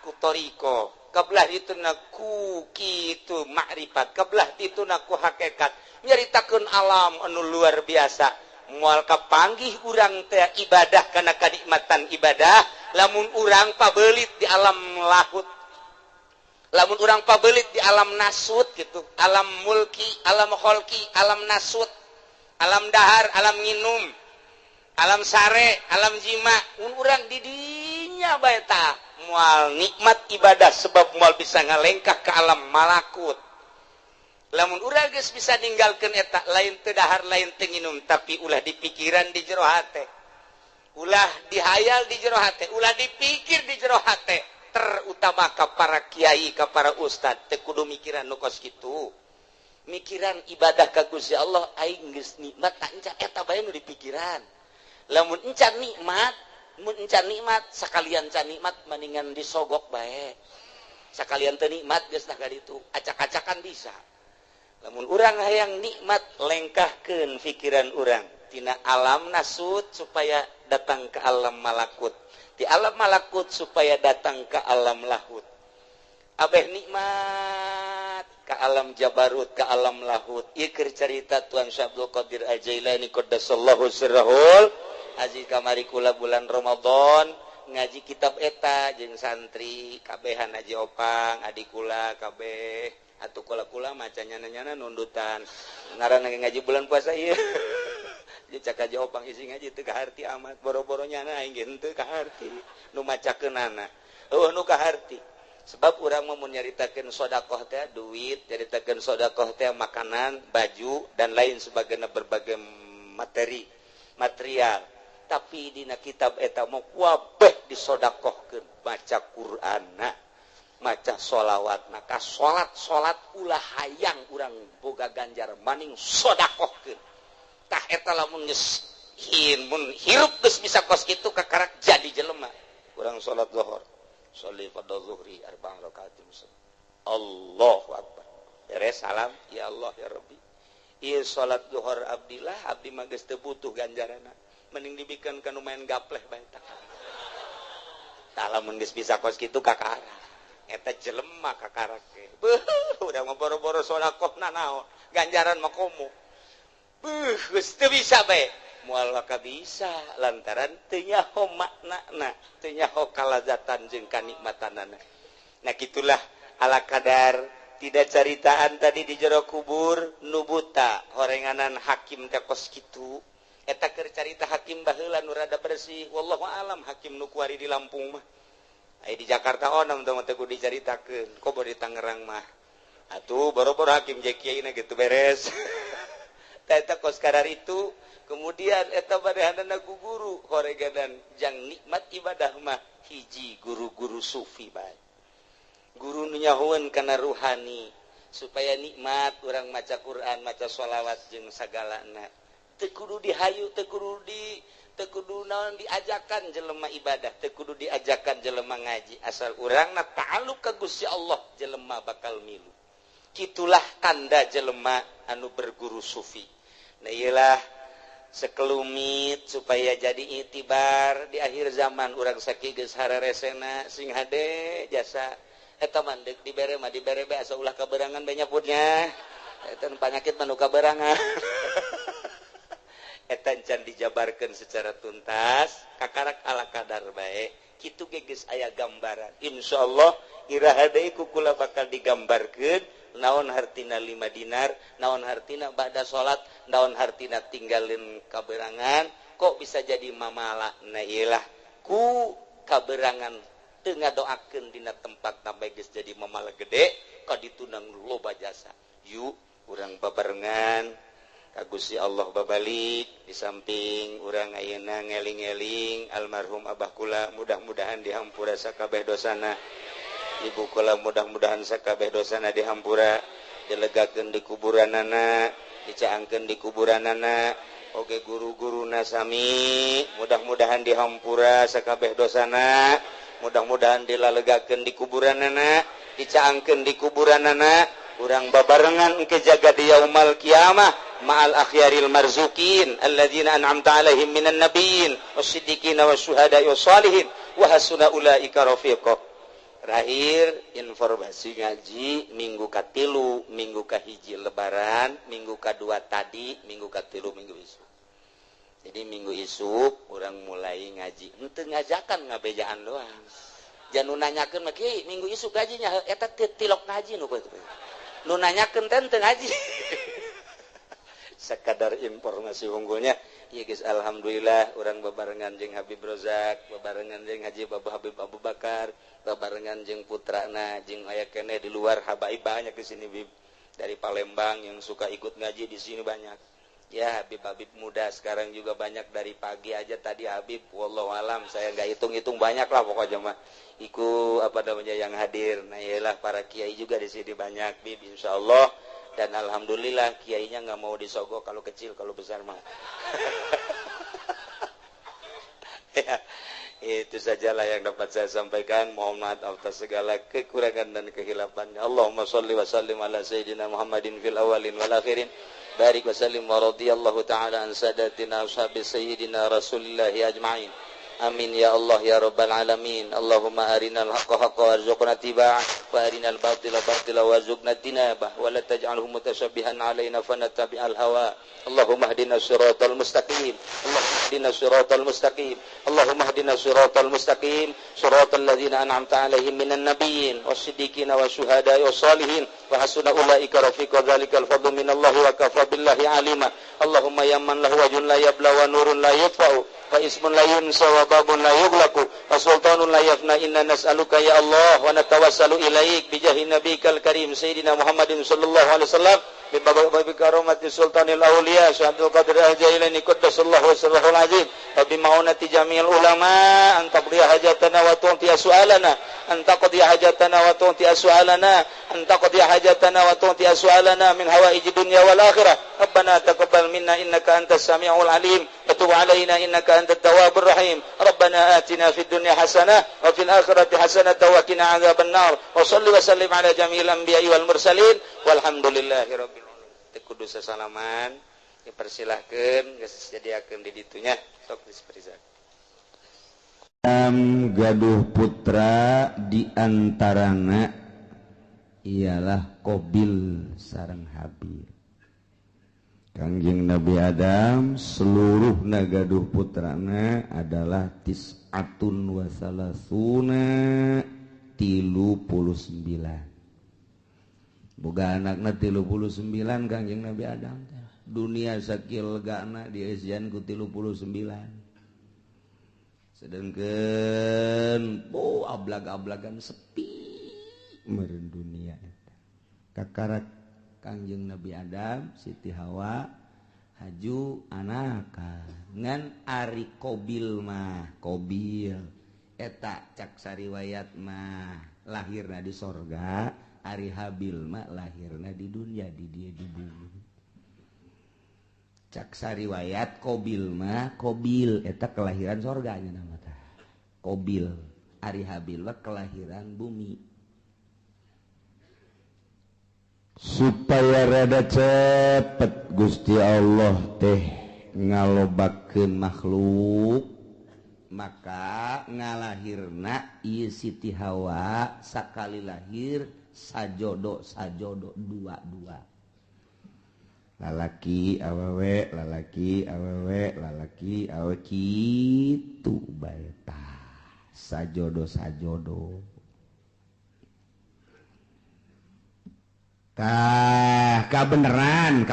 ku toriko kabelah dituna ku kitu makrifat kabelah dituna ku hakikat nyaritakeun alam anu luar biasa moal kapanggih urang teh ibadah kana kanikmatan ibadah lamun urang pabelit di alam lahut lamun urang pabelit di alam nasut gitu alam mulki alam kholki alam nasut alam dahar alam nginum alam sare alam jima urang di dinya bae tah moal nikmat ibadah sebab moal bisa ngalengkah ke alam malakut lamun urang geus bisa ninggalkeun eta lain teu dahar lain teu nginum tapi ulah di pikiran di jero hate ulah dihayal di jero hate ulah dipikir di jero hate terutama ka para kiai ka para ustad teu kudu mikiran nu kos kitu mikiran ibadah ka Gusti Allah aing geus nikmat tak encan eta bae nu dipikiran lamun encan nikmat mun encan nikmat sakalian can nikmat mendingan disogok bae sakalian teu nikmat geus tah ka ditu acak-acakan bisa lamun urang hayang nikmat lengkahkeun pikiran urang tina alam nasut supaya datang ke alam malakut di alam malakut supaya datang ke alam lahut abeh nikmat ke alam jabarut ke alam lahut ieu keur cerita Tuan Syekh Abdul Qadir Al-Jailani qaddasallahu sirrahul aziz kamari kula bulan Ramadan ngaji kitab eta jeung santri kabehan Haji Opang adik kula kabeh atuh kula maca nyana-nyana nundutan ngaran ngaji bulan puasa ieu dia cak aja opang isi ngaji teu kaharti amat boro-boro nyana aing ge teu kaharti nu macakeunana nu kaharti sebab urang mah mun nyaritakeun sedekah teh duit nyaritakeun sedekah teh makanan baju dan lain sebagainya berbagai material tapi dina kitab eta mah kabeh disedekahkeun baca Qur'anna maca sholawatna ka salat ulah hayang urang boga ganjar maning sedekahkeun tah eta lamun geus mun hirup geus bisa kos kitu kakarak jadi jelema urang salat zuhur sholli fardhu zuhri arba'an rakaatin Allahu akbar beres salam ya Allah ya Rabbi ieu salat zuhur abdillah abdi mah geus teu butuh ganjarana mending dibikeun kana main gapleh bae tah tah lamun geus bisa kos kitu kakarak eta jelema kakarak ge udah mah boro-boro sedekahna naon ganjaran mah komo geus teu bisa bae moal ka bisa lantaran teu nyaho maknana teu nyaho kalazatan jeung kanikmatanana nah kitulah ala kadar tidak caritaan tadi di jero kubur nu buta horenganan hakim teh kos kitu eta keur carita hakim baheula nu rada bersih wallahu alam hakim nu kuari di Lampung mah aya di Jakarta onom teh teu kudu dicaritakeun kobo di Tangerang mah atuh boro-boro hakim jeung kiaina gitu beres eta kos kadar itu kemudian eta barehanana ku guru horeganan jang nikmat ibadah mah hiji guru-guru sufi bae guru nu nyahoeun kana ruhani supaya nikmat orang maca Quran maca sholawat jeung sagalana teu kudu dihayu teu kudu naon diajakan jelema ibadah teu kudu diajakan jelema ngaji asal urangna ta'alluq ka Gusti Allah jelema bakal milu kitulah tanda jelema anu berguru sufi nah iyalah sekelumit supaya jadi itibar di akhir zaman urang sakit geus hararesena sing hade jasa eta mandek dibere mah dibere be asa ulah kaberangan be nyaputnya eta panyakit manu kaberangan eta can dijabarkeun secara tuntas kakarak ala kadar bae kitu ge geus aya gambaran insyaallah iraha deui kukula bakal digambarkeun naon hartina 5 dinar naon hartina ba'da salat naon hartina tinggalin kaberangan kok bisa jadi mamala nah iyalah ku kaberangan teu ngadoakeun dina tempat sampai geus jadi mamala gede ka ditunang loba jasa yuk urang babarengan ka Gusti Allah babalik di samping urang ayeuna ngeling-eling almarhum abah kula mudah-mudahan dihampura sakabeh dosana ibu kula mudah-mudahan sakabeh dosana dihampura dilegakeun di kuburanana dicaangkeun di kuburanana oge guru-guruna sami mudah-mudahan dihampura sakabeh dosana mudah-mudahan dilalegakeun di kuburanana dicaangkeun di kuburanana urang babarengan engke jaga di yaumul kiamah ma'al akhyaril marzukin alladzina an'amta 'alaihim minan nabiyyin was-siddiqina wasyuhada'i was-shalihin wa hasuna ulaika rafiqa. Terakhir informasi ngaji minggu katilu minggu kahiji lebaran minggu kedua tadi minggu katilu minggu isuk jadi minggu isuk orang mulai ngaji henteu ngajakan ngabejaan doang jangan nanyakeun mah kieu minggu isuk gajinya eta tilok ngaji nu nanyakeun teh teu ngaji sekadar informasi unggulnya ya guys alhamdulillah orang babarengan jeung Habib Rozak babarengan jeung Haji Babu Habib Abu Bakar babarengan jeung putrana jeung aya keneh di luar habaib banyak di sini Bib dari Palembang yang suka ikut ngaji di sini banyak ya Habib muda sekarang juga banyak dari pagi aja tadi Habib wallahu alam saya enggak hitung-hitung banyak lah pokoknya mah ikut apa namanya yang hadir nah iyalah para kiai juga di sini banyak Bib insyaallah dan alhamdulillah kiainya nggak mau disogok kalau kecil kalau besar mah ya, itu sajalah yang dapat saya sampaikan mohon maaf atas segala kekurangan dan kehilafannya Allahumma sholli wa sallim ala sayyidina Muhammadin fil awalin wal akhirin barik wa sallim wa radiyallahu ta'ala an sadatina ashabi sayyidina rasulillah ajma'in amin ya Allah ya rabbal alamin Allahumma arinal haqqa haqqa warzuqna tiba'ah wa arinal batila batila warzuqna tinabah wa la taj'alhu mutashabbihan alaina fanatabi'al hawa Allahumma hdina siratal mustaqim Allahumma hdina siratal mustaqim Allahumma hdina siratal mustaqim siratal ladzina an'amta 'alaihim minan nabiyyin was-siddiqina wasyuhada'i was-shalihin wa hasuna ulaika rafiqa dzalikal fadlu minallahi wa kafa billahi alima Allahumma ya man lahu wajhun la yabla wa nurun la yutfa'u wa ismun la yunsa wa babun la yughlaqu wa sultanun la yafna inna nas'aluka ya Allah wa natawassalu ilaik bi jahi nabiyikal karim sayyidina Muhammadin sallallahu alaihi wasallam bi babi karomati sultanil auliya Syaikhul Qadir al-Jailani qaddasallahu sirrahul azim wa bi maunati jami'il ulama an taqdiya hajatana wa tu'ti su'alana an taqdiya hajatana wa tu'ti su'alana an taqdiya hajatana wa tu'ti su'alana min hawaiji dunya wal akhirah rabbana taqabbal minna innaka antas samiul alim wa tub alaina innaka antat tawwabur rahim rabbana atina fid dunya hasanah wa fil akhirati hasanah wa qina adzabannar wa shalli wa sallim ala jami'il anbiya'i wal mursalin walhamdulillahi rabbil kudu sasalaman dipersilahkeun geus jadiakeun di ditunya sok disperizak gaduh putra diantarana ialah Qabil sareng Habil Kangjeng Nabi Adam seluruhna gaduh putrana adalah tis'atun wa salasuna 39 boga anakna 39 Kangjeng Nabi Adam dunia sakil legana diesian ku 39 sedengkeun ablag-ablagan sepi meureun dunia eta kakarak Kangjeng Nabi Adam Siti Hawa haju anakan ngan ari Qabil mah Qabil eta cak sariwayat mah lahirna di sorga Ari Habil mah lahirna di dunia di dia di bumi. Cak sariwayat Qabil mah Qabil eta kelahiran sorganya nama tah. Qabil Ari Habil mah kelahiran bumi. Supaya rada cepet Gusti Allah teh ngalobakeun makhluk maka ngalahirna ieu Siti Hawa sakali lahir sajodo dua lalaki awewe lalaki awe kitu bae tah sajodo tah kabeneran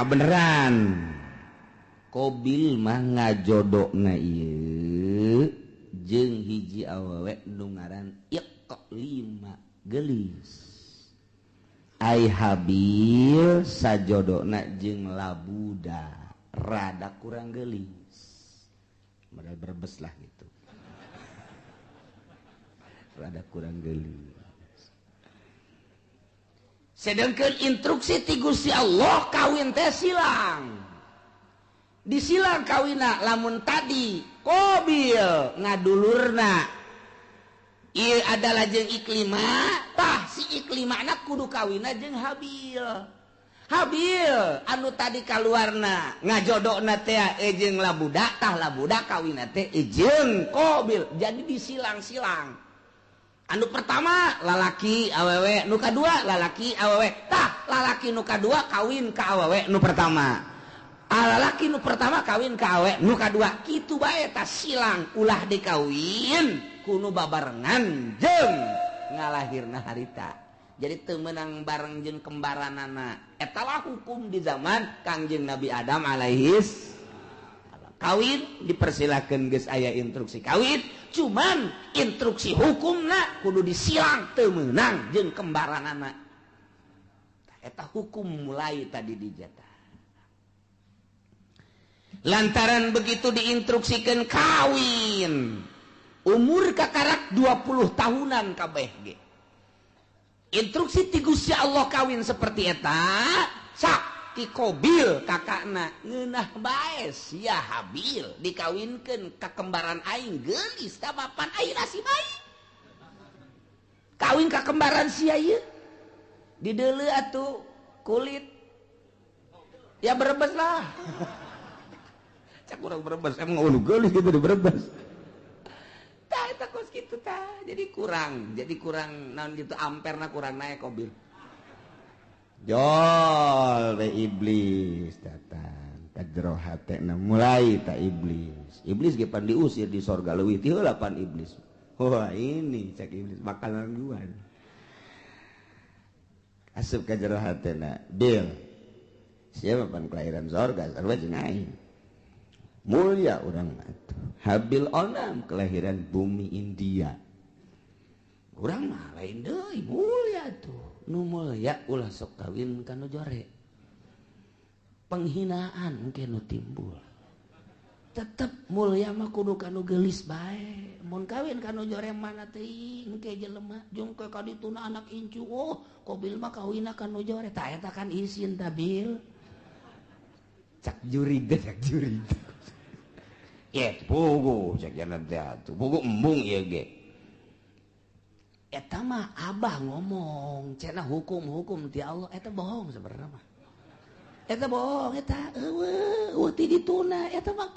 Qabil mah ngajodona ieu jeung hiji awewe nu ngaran Iqlima gelis. Ai Habil sajodona jeung Labuda rada kurang gelis. Modal berbes lah gitu. Rada kurang gelis. Sedangkan instruksi ti Gusti Allah kawin teh silang. Disilang kawina lamun tadi Qabil ngadulurna ieu adalah jeung Iklima tah si Iklima anak kudu kawina jeung Habil anu tadi kaluarna ngajodona teh jeung Labuda tah Labuda kawina teh jeung Qabil jadi disilang-silang anu pertama lalaki awewe nu kadua lalaki awewe tah lalaki nu kadua kawin ka awewe nu pertama lalaki nu pertama kawin ka awe nu kadua kitu bae tah silang ulah dikawin kudu babarengan jeung ngalahirna harita jadi teu meunang bareng jeung kembaranana eta lah hukum di zaman Kangjeng Nabi Adam alaihis kawin dipersilakeun geus aya instruksi kawin cuman instruksi hukumna kudu disilang teu meunang jeung kembaranana eta hukum mulai tadi dijata. Lantaran begitu diinstruksikan kawin umur kakarak 20 tahunan kabeh ge. Instruksi ti Gusti Allah kawin seperti eta sak ti Qabil kakakna ngeunah bae sia Habil dikawinkeun ka kembaran aing geulis ka mapan ayeuna si bayi. Kawin ka kembaran sia ieu dideuleu atuh kulit ya berebes lah. Cak kurang berebes emang ulu geulis gitu di berebes tah eta kos kitu tah jadi kurang naon gitu amperna kurang naik Qabil jol we iblis datang ka jero hatena mulai ta iblis ge pan diusir di sorga leuwih ti heula pan iblis wah ini cak iblis makanan gua asup ka jero hatena bil siapa pan kelahiran sorga sarua jeung aing mulia orang itu Habil onam kelahiran bumi India orang mah lain deui mulia tuh nu mulia ulah sok kawin kanu jore penghinaan engke nu timbul tetep mulia mah kudu kanu geulis bae mun kawin kanu jore mana teuing engke jelema jeung ke kadituna anak incu oh Qabil mah kawinna kanu jore tah eta kan isin tabil cak juri ya pugu cek jangan tuh pugu embung ya ge eta mah abah ngomong cenah hukum ti Allah eta bohong sebenarnya mah eta bohong eta eueuh ti dituna eta mah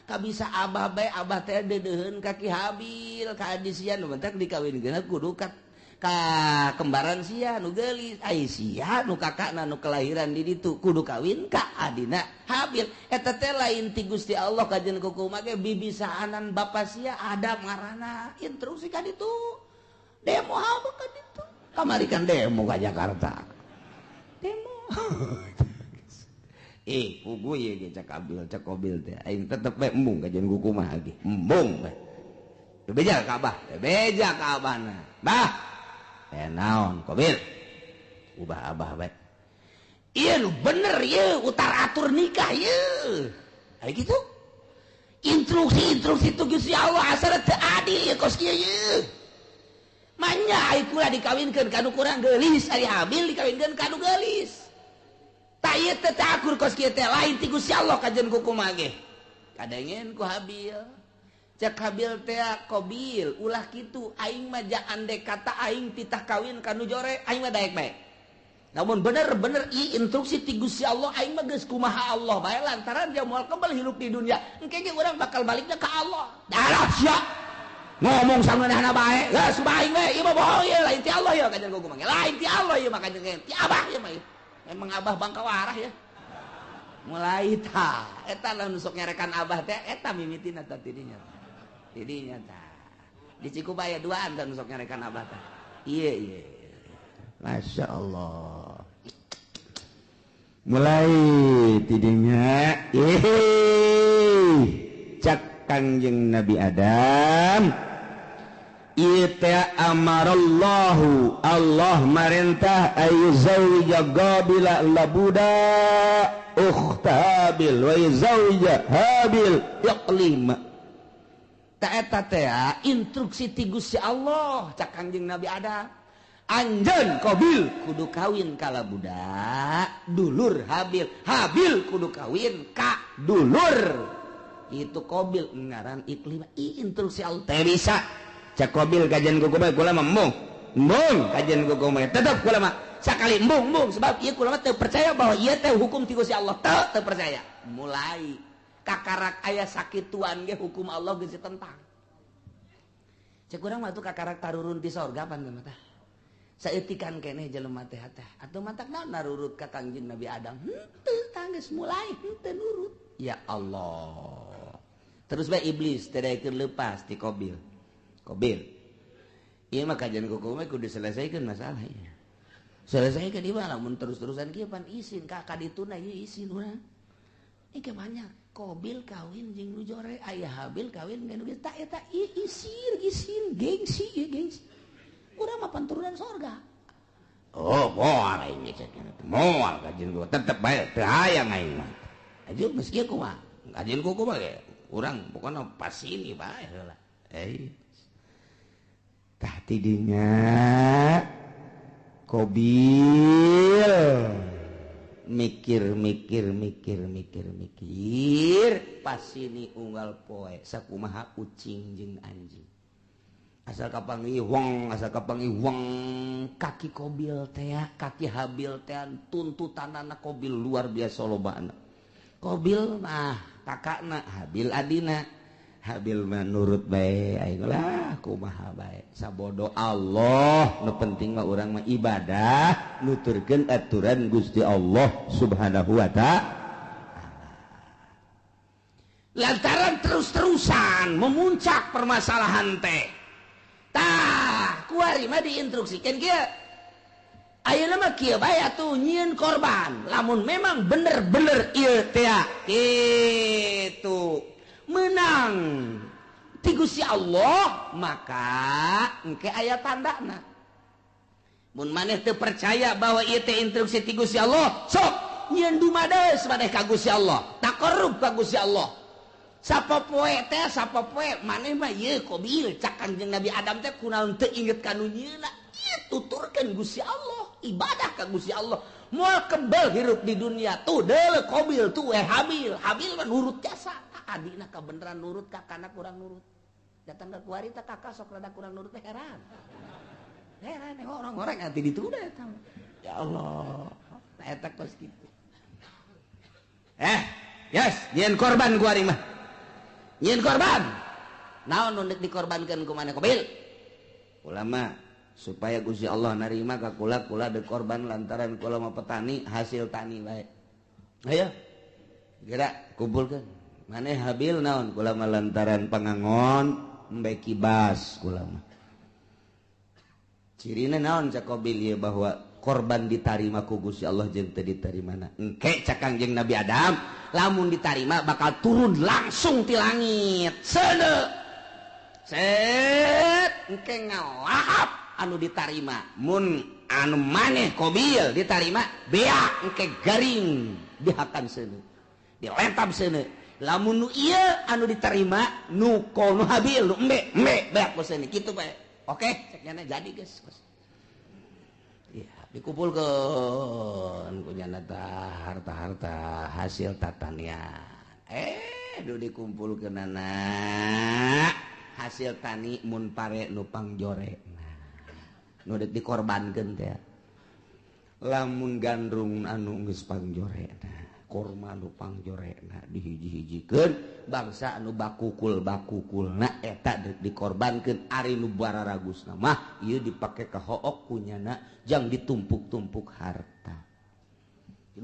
kabisa abah bae abah teh deudeuheun ka Ki Habil ka adisian nu mentek dikawinkeun kudu ka kembaran sia nu geulis ai sia nu kakakna nu kelahiran di ditu kudu kawin ka adina Habil eta teh lain ti Gusti Allah kajen kukumaha ge bibisaanan bapa sia Adam ngaranna instruksi ka ditu demo habeu ka ditu kamari kan demo ka Jakarta demo pugu ieu ge cak Qabil teh aing tetep bae embung kajen kukumaha ge embung bae beja ka abahna bah naon Qabil ubah abah bae ieu nu bener ieu utar atur nikah ieu aya kitu instruksi itu Gusti Allah asal teu adil ieu kos kieu manya ai kula dikawinkeun kanu kurang geulis ari Habil dikawinkeun kanu geulis ta ieu teh akur kos kieu teh lain ti Gusti Allah kajen ku kumaha ge kadengen ku Habil cek Habil teh Qabil ulah kitu aing mah ja andai kata aing titah kawin kanu jore aing mah daek bae namun bener-bener instruksi ti Gusti Allah aing mah geus kumaha Allah bae lantaran dia moal kembali hidup di dunia engke ge urang bakal baliknya ka Allah dalah sia ngomong sangeunahna bae geus bae we ieu mah bohong ieu lain ti Allah ya kajen ku kumaha lain ti Allah ieu mah kajen ti Abah ieu mah emang Abah bangka warah ya mulai tah eta lamun sok nyarekan Abah teh eta mimitina tah tidinya tah di Cikubaya duaan tah sok nyarekan Abah teh ieu Masya Allah mulai tidinya cak Kangjeng Nabi Adam ita amarallahu Allah marintah ayyuzawija Qabila labuda ukhtabil wa yuzawija Habil yaqlima ta eta teh instruksi ti Gusti Allah cak Kangjeng Nabi Adam anjeun Qabil kudu kawin ka labuda dulur Habil kudu kawin ka dulur itu Qabil ngaran Iklima instruksi Allah teh bisa cak Qabil kajian kukumah kula mah embung kajian kukumah tetap kula mah sakali embung sebab ieu kula mah teu percaya bahwa ieu teh hukum ti Gusti Allah teu percaya mulai kakarak aya sakituan ge hukum Allah geus ditentang cek urang mah tuh kakarak tarurun ti sorga pan teh mah saeutikan keneh jelema teh atuh matak naon narurut ka Kangjeng Nabi Adam henteu tanggeus mulai henteu nurut ya Allah terus bae iblis teh daekeun leupas ti Qabil ieu mah kajian kukumah kudu selesaikeun masalah ieu selesaikeun ieu mah lamun terus-terusan kieu pan isin ka kadituna ieu isin urang engke banyak Qabil kawin jeung nu jore aya Habil kawin jeung nu tah eta isin gengsi urang mah panturunan sorga oh moal aing cenah moal kajian kukumah tetep bae teu hayang aing mah ajeun geus kieu kumaha kajian kukumah ge urang pokona pas ini bae heula tah tidinya Qabil mikir pas ini unggal poe sakumaha ucing jeung anjing asal kapangiwang kaki Qabil teh kaki Habil teh tuntutanana Qabil luar biasa lobana Qabil mah kakakna Habil adina Habil mah nurut bae aing lah kumaha bae sabodo Allah nu penting mah urang mah ibadah nuturkeun aturan Gusti Allah Subhanahu wa ta'ala lantaran terus-terusan memuncak permasalahan teh tah kuari mah diinstruksikeun kieu ayeuna mah kieu bae atuh nyieun korban lamun memang bener-bener ieu teh kitu menang ti Gusti Allah maka engke aya tandana mun maneh teu percaya bahwa ieu teh instruksi ti Gusti Allah sok nyieun dumades maneh ka Gusti Allah taqarrub ka Gusti Allah sapopoe maneh mah ieu Qabil cak Kangjeng Nabi Adam teh kunaon teu inget kanu nyieuna ieu tuturkeun Gusti Allah ibadah ka Gusti Allah moal kebal hirup di dunia tuh deuleu Qabil tuh Habil mah nurut jasa adina kabeneran nurut kakana kurang nurut datang ke kuari teh kakak sok rada kurang nurut teh heran orang-orang ati dituda eta ya Allah eta kos kitu nyieun korban kuari mah nyieun korban naon nu dikorbankeun ku maneh Qabil ulama supaya Gusti Allah narima ka kula de korban lantaran kula mah petani hasil tani bae ayo gerak kumpulkeun maneh Habil naon kula mah lantaran pangangon embe kibas kula mah cirina naon cak Qabil ieu bahwa korban ditarima ku Gusti Allah jeung teu ditarimana engke cak Kangjeng Nabi Adam lamun ditarima bakal turun langsung ti langit seuneu set engke ngalahap anu ditarima mun anu maneh Qabil ditarima beak engke garing dihakan seuneu diletab seuneu lamun nu ieu anu diterima nu kono Habil nu embe beak poseuni kitu bae oke ceknya jadi guys ya dikumpulkan punya harta-harta hasil tatanian dikumpulkan anak hasil tani mun pare nupang jore nu dikorbankan teh lamun gandrung anu geus pangjorena korma anu pangjorena dihiji-hijikeun bangsa anu bakukulna eta dikorbankeun ari nu bararagusna mah ieu dipake ka hook kunyana jang ditumpuk-tumpuk harta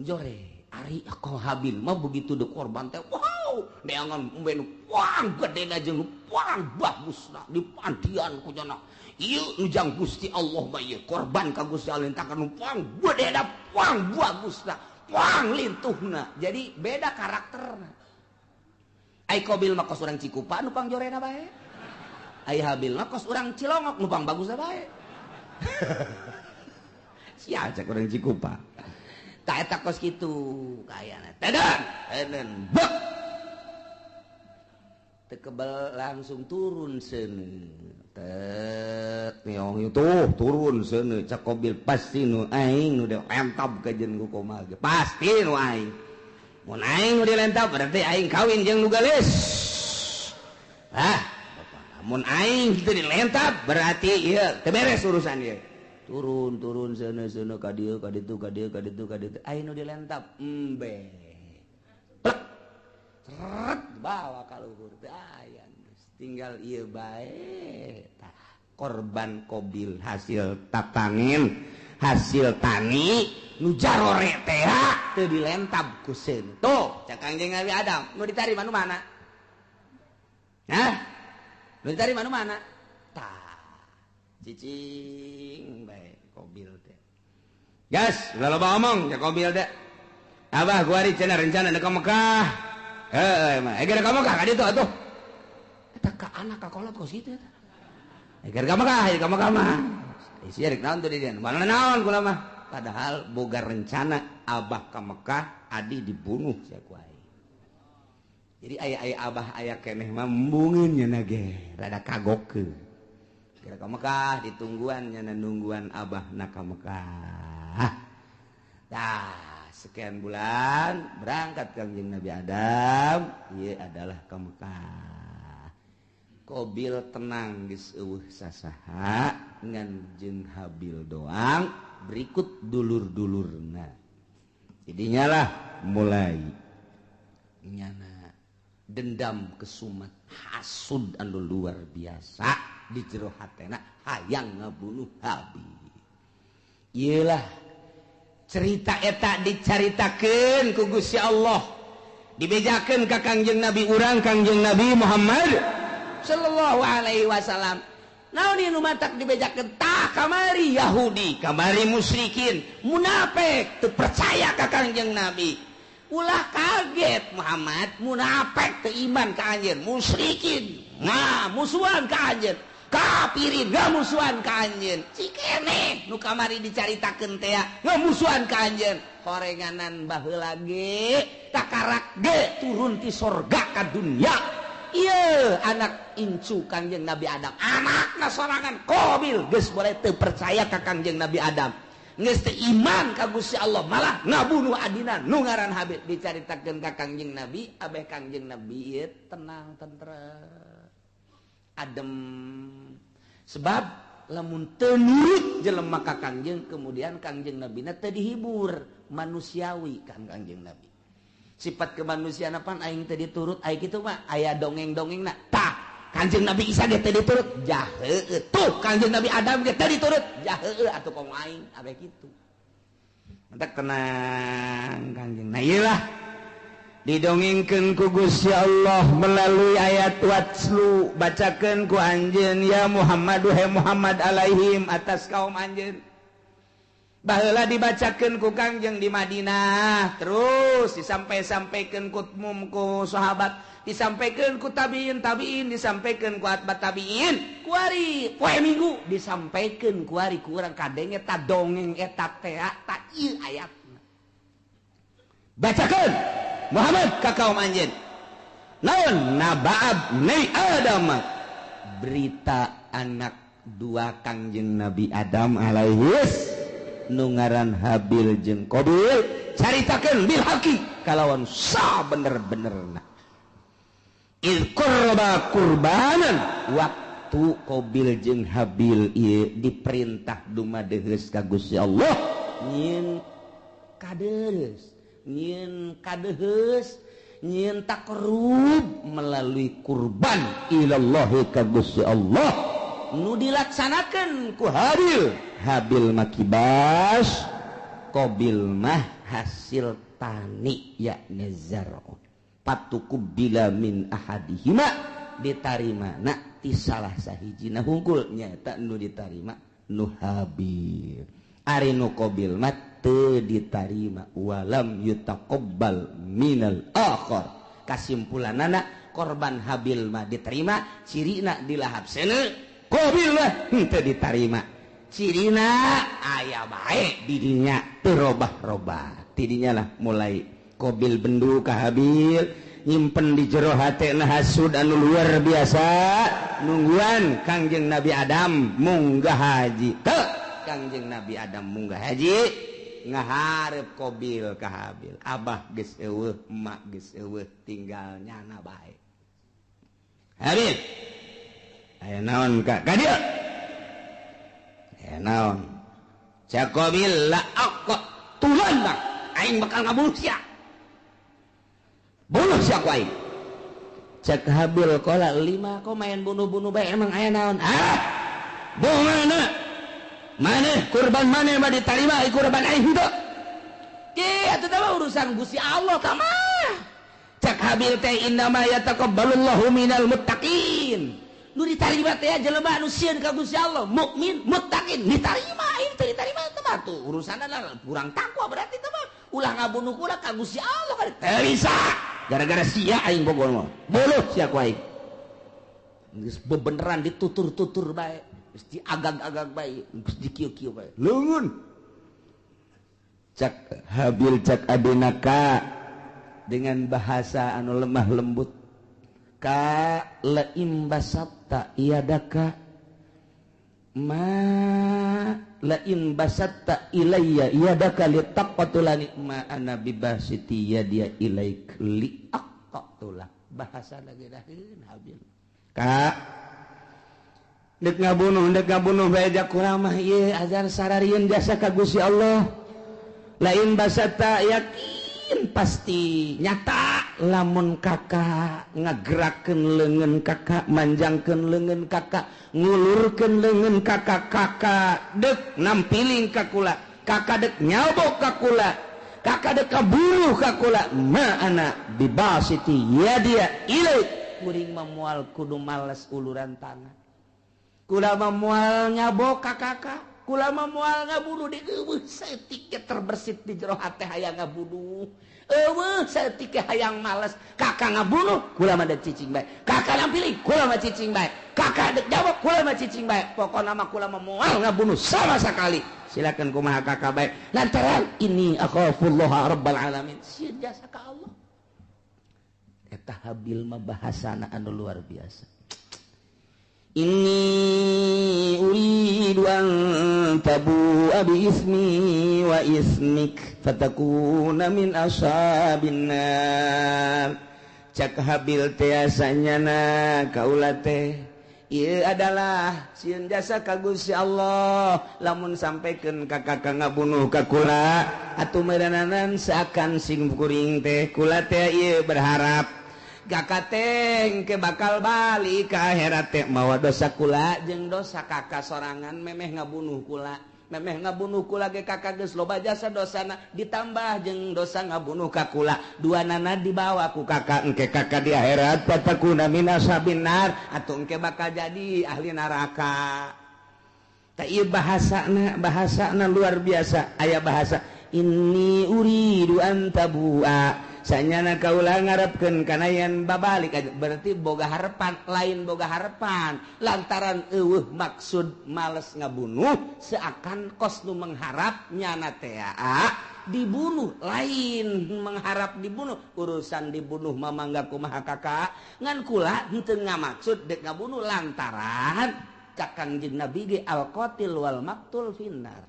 jore ari ako habil mah begitu dikorban teh wow neangan umbe nu wang gedena jeung nu wang bagusna dipandian kunyana ieu nu jang Gusti Allah mah ieu korban ka Gusti Allah entakan nu wang gedena wang bagusna wang lintuhna jadi beda karakterna ai Qabil mah kos urang Cikupa nu pangjorena bae ai Habil mah kos urang Cilongok nu pang bagusna bae sia cek urang Cikupa tak eta kos kitu kayana teden bek teu kebal langsung turun seuneu tet neong itu turun seuneu cak Qabil pasti nu aing nu dilentab ka jeung ku komaha ge pasti nu aing mun aing nu dilentab berarti aing kawin jeung nu gelis mun aing kitu dilentab berarti ieu teu beres urusan ieu turun seuneu ka dieu ka ditu aing nu dilentab embe plek seret bawa ka luhur teh aya tinggal ieu bae tah korban Qabil hasil tatangin hasil tani nu jarore teh teu dilentab ku seun tuh cak Kangjeng Nabi Adam nu ditarima nu mana nu ditarima nu mana tah cicing bae Qabil teh gas udah loba omong cak Qabil teh abah gua ari cenah rencana ka Mekah mah eger ka Mekah ka ditu atuh eta ka anak ka kolot kos kitu eta eger ka Mekah mah isi rek naon tuh di dieu mana naon kula mah padahal boga rencana abah ka Mekah adi dibunuh sia ku aing jadi aya abah aya keneh mah embungeun nya ge rada kagokeun kira ka Mekah ditungguan nya nungguan abah na ka Mekah tah sekian bulan berangkat Kangjeng Nabi Adam ieu adalah ka Mekah Qabil tenang geus eueuh sasaha ngan jeung Habil doang berikut dulur-dulurna jadinya lah mulai nyana dendam kesumat hasud anu luar biasa di jero hatena hayang ngabunuh Habil ieulah cerita eta dicaritakeun ku Gusti Allah dibejakeun ka Kangjeng Nabi urang Kangjeng Nabi Muhammad sallallahu alaihi wasallam naon ieu nu matak dibejakeun tah kamari Yahudi kamari musyrikin munafik teu percaya ka Kangjeng Nabi ulah kaget Muhammad munafik teu iman ka anjeun musyrikin musuhan ka anjeun kapirin ngamusuhan ka anjeun cikene nu kamari dicaritakeun teh ngamusuhan ka anjeun horenganan baheula ge takarak ge turun ti sorga ka dunya ieu anak incu Kangjeng Nabi Adam anakna sorangan Qabil geus boleh teu percaya ka Kangjeng Nabi Adam geus teu iman ka Gusti Allah malah ngabunuh adina nu ngaran Habil dicaritakeun ka Kangjeng Nabi abeh Kangjeng Nabi ieu tenang tentrem adem sebab lamun teu nurut jelema ka Kangjeng kemudian Kangjeng Nabi na teu dihibur manusiawi kan Kangjeng Nabi sifat kemanusiaan apa aing teh diturut aing kitu mah aya dongeng-dongengna tah Kangjeng Nabi Isa ge teh diturut jah heueuh tuh Kangjeng Nabi Adam ge teh diturut jah heueuh atuh kong aing abe kitu mantap tenang Kangjeng nah ieulah didongengkeun ku Gusti Allah melalui ayat watslu bacakeun ku anjeun ya Muhammad wahai Muhammad alaihim atas kaum anjeun baheula dibacakeun ku Kangjeng di Madinah terus disampai-sampaikeun ku umum ku sahabat disampaikeun ku tabiin disampaikeun ku atbat tabiin ku ari poe Minggu disampaikeun ku ari ku urang kadenge eta dongeng eta teh ta ieu ayatna bacakeun Muhammad ka kaum anjeun naon naba'ab ni Adam berita anak dua Kangjeng Nabi Adam alaihis nu ngaran Habil jeung Qabil caritakeun bil haqi kalawan sa bener-benerna il qurba qurbanan waktu Qabil jeung Habil ieu diperintah dumadeheus ka Gusti Allah nyin kadeheus nyin takrub melalui kurban ilallahi ka Gusti Allah nu dilaksanakeun ku Habil makibas Qabil mah hasil tani yakni zar'u patukubila min ahadihima ditarima na ti salah sahijina hungkul nyaeta nu ditarima nu Habil ari nu Qabil mah teu ditarima walam yutaqabbal minal akhar kasimpulanana korban Habil mah diterima cirina dilahap seuneu Qabil mah teu ditarima cirina aya bae di dinya teu robah-robah ti dinya lah mulai Qabil bendu ka Habil nyimpen di jero hatena hasud anu luar biasa nungguan Kangjeng Nabi Adam munggah haji teu Kangjeng Nabi Adam munggah haji ngaharep Qabil ka Habil abah geus eueuh emak geus eueuh tinggal nyana bae Habil aya naon ka dieu aya naon cak Qabil la aqqa tulan bang aing bakal ngabunuh sia bunuh sia ku aing cak Habil qala 5 kok main bunuh-bunuh bae emang aya naon bongana mana kurban mana mah diterima kurban aing henteu ge atuh teh urusan Gusti Allah tah mah cak Habil teh innama yataqabbalullahu minal muttaqin nu ditarima teh jelema anu sieun ka Gusti Allah mukmin muttaqin ditarima aing teh ditarima teh mah tuh urusanna kurang takwa berarti teh mah ulah ngabunuh kula ka Gusti Allah kan teu bisa gara-gara sia aing bogol mah boluh sia ku aing geus bebeneran ditutur-tutur bae mesti agag-agag baik, mesti kieu-kieu baik. Leungeun. Cak Habil cak adinaka dengan bahasa anu lemah lembut. Ka la imbasatta iyadaka ma la imbasatta ilayya iyadaka litaqatulani ma ana bibasiti yadiya ilaik li aqatula. Bahasa lagi daheun Habil. Ka dek ngabunuh bae jak kurang mah ieu azan sararieun jasa ka Gusti Allah lain basata yakin pasti nyata lamun kakak ngagerakeun leungeun kakak manjangkeun leungeun kakak ngulurkeun leungeun kakak dek nampiling ka kula kakak dek nyabok ka kula kakak dek kabunuh ka kula ma ana bibasiti yadia ilaik kuring mah moal kudu males uluran tangan kula memual nyabok kakak kula memual ngabunuh di eueuh saeutik terbersit di jero hate hayang ngabunuh eueuh saeutik hayang males kakak ngabunuh kula mah dek cicing bae kakak nampilih kula mah cicing bae kakak dek jawab kula mah cicing bae pokona mah kula memual ngabunuh sama sekali silakan kumaha kakak bae lantaran ini akhafullah rabbal alamin sieun jasa ka Allah eta Habil mah bahasana anu luar biasa inni uridu an tabu'a bi ismi wa ismik fatakuna min ashabin nar cak Habil teh asanyana kaula teh ieu adalah sieun jasa ka Gusti Allah lamun sampekeun ka kakak ngabunuh ka kula atuh meureunanan seakan sing kuring teh kula teh ieu berharap kakak teh ke bakal balik ke akhirat teh mawa dosa kula jeung dosa kakak sorangan memeh ngabunuh kula memeh ngabunuh kula ge kakak geus loba jasa dosana ditambah jeung dosa ngabunuh ka kula duanana dibawa ku kakak engke kakak di akhirat fatakuna min ashabin nar atuh engke bakal jadi ahli neraka tah ieu bahasana luar biasa aya bahasa inni uridu an tabu'a sanyana kaula ngarepkeun kana yen babalik berarti boga harepan lain boga harepan lantaran eueuh maksud males ngabunuh seakan kos nu mengharap nyana teh dibunuh lain mengharap dibunuh urusan dibunuh mah mangga kumaha kakak ngan kula henteu ngamaksud dek ngabunuh lantaran Kangjeng Nabi ge al-qatil wal maqtul finnar.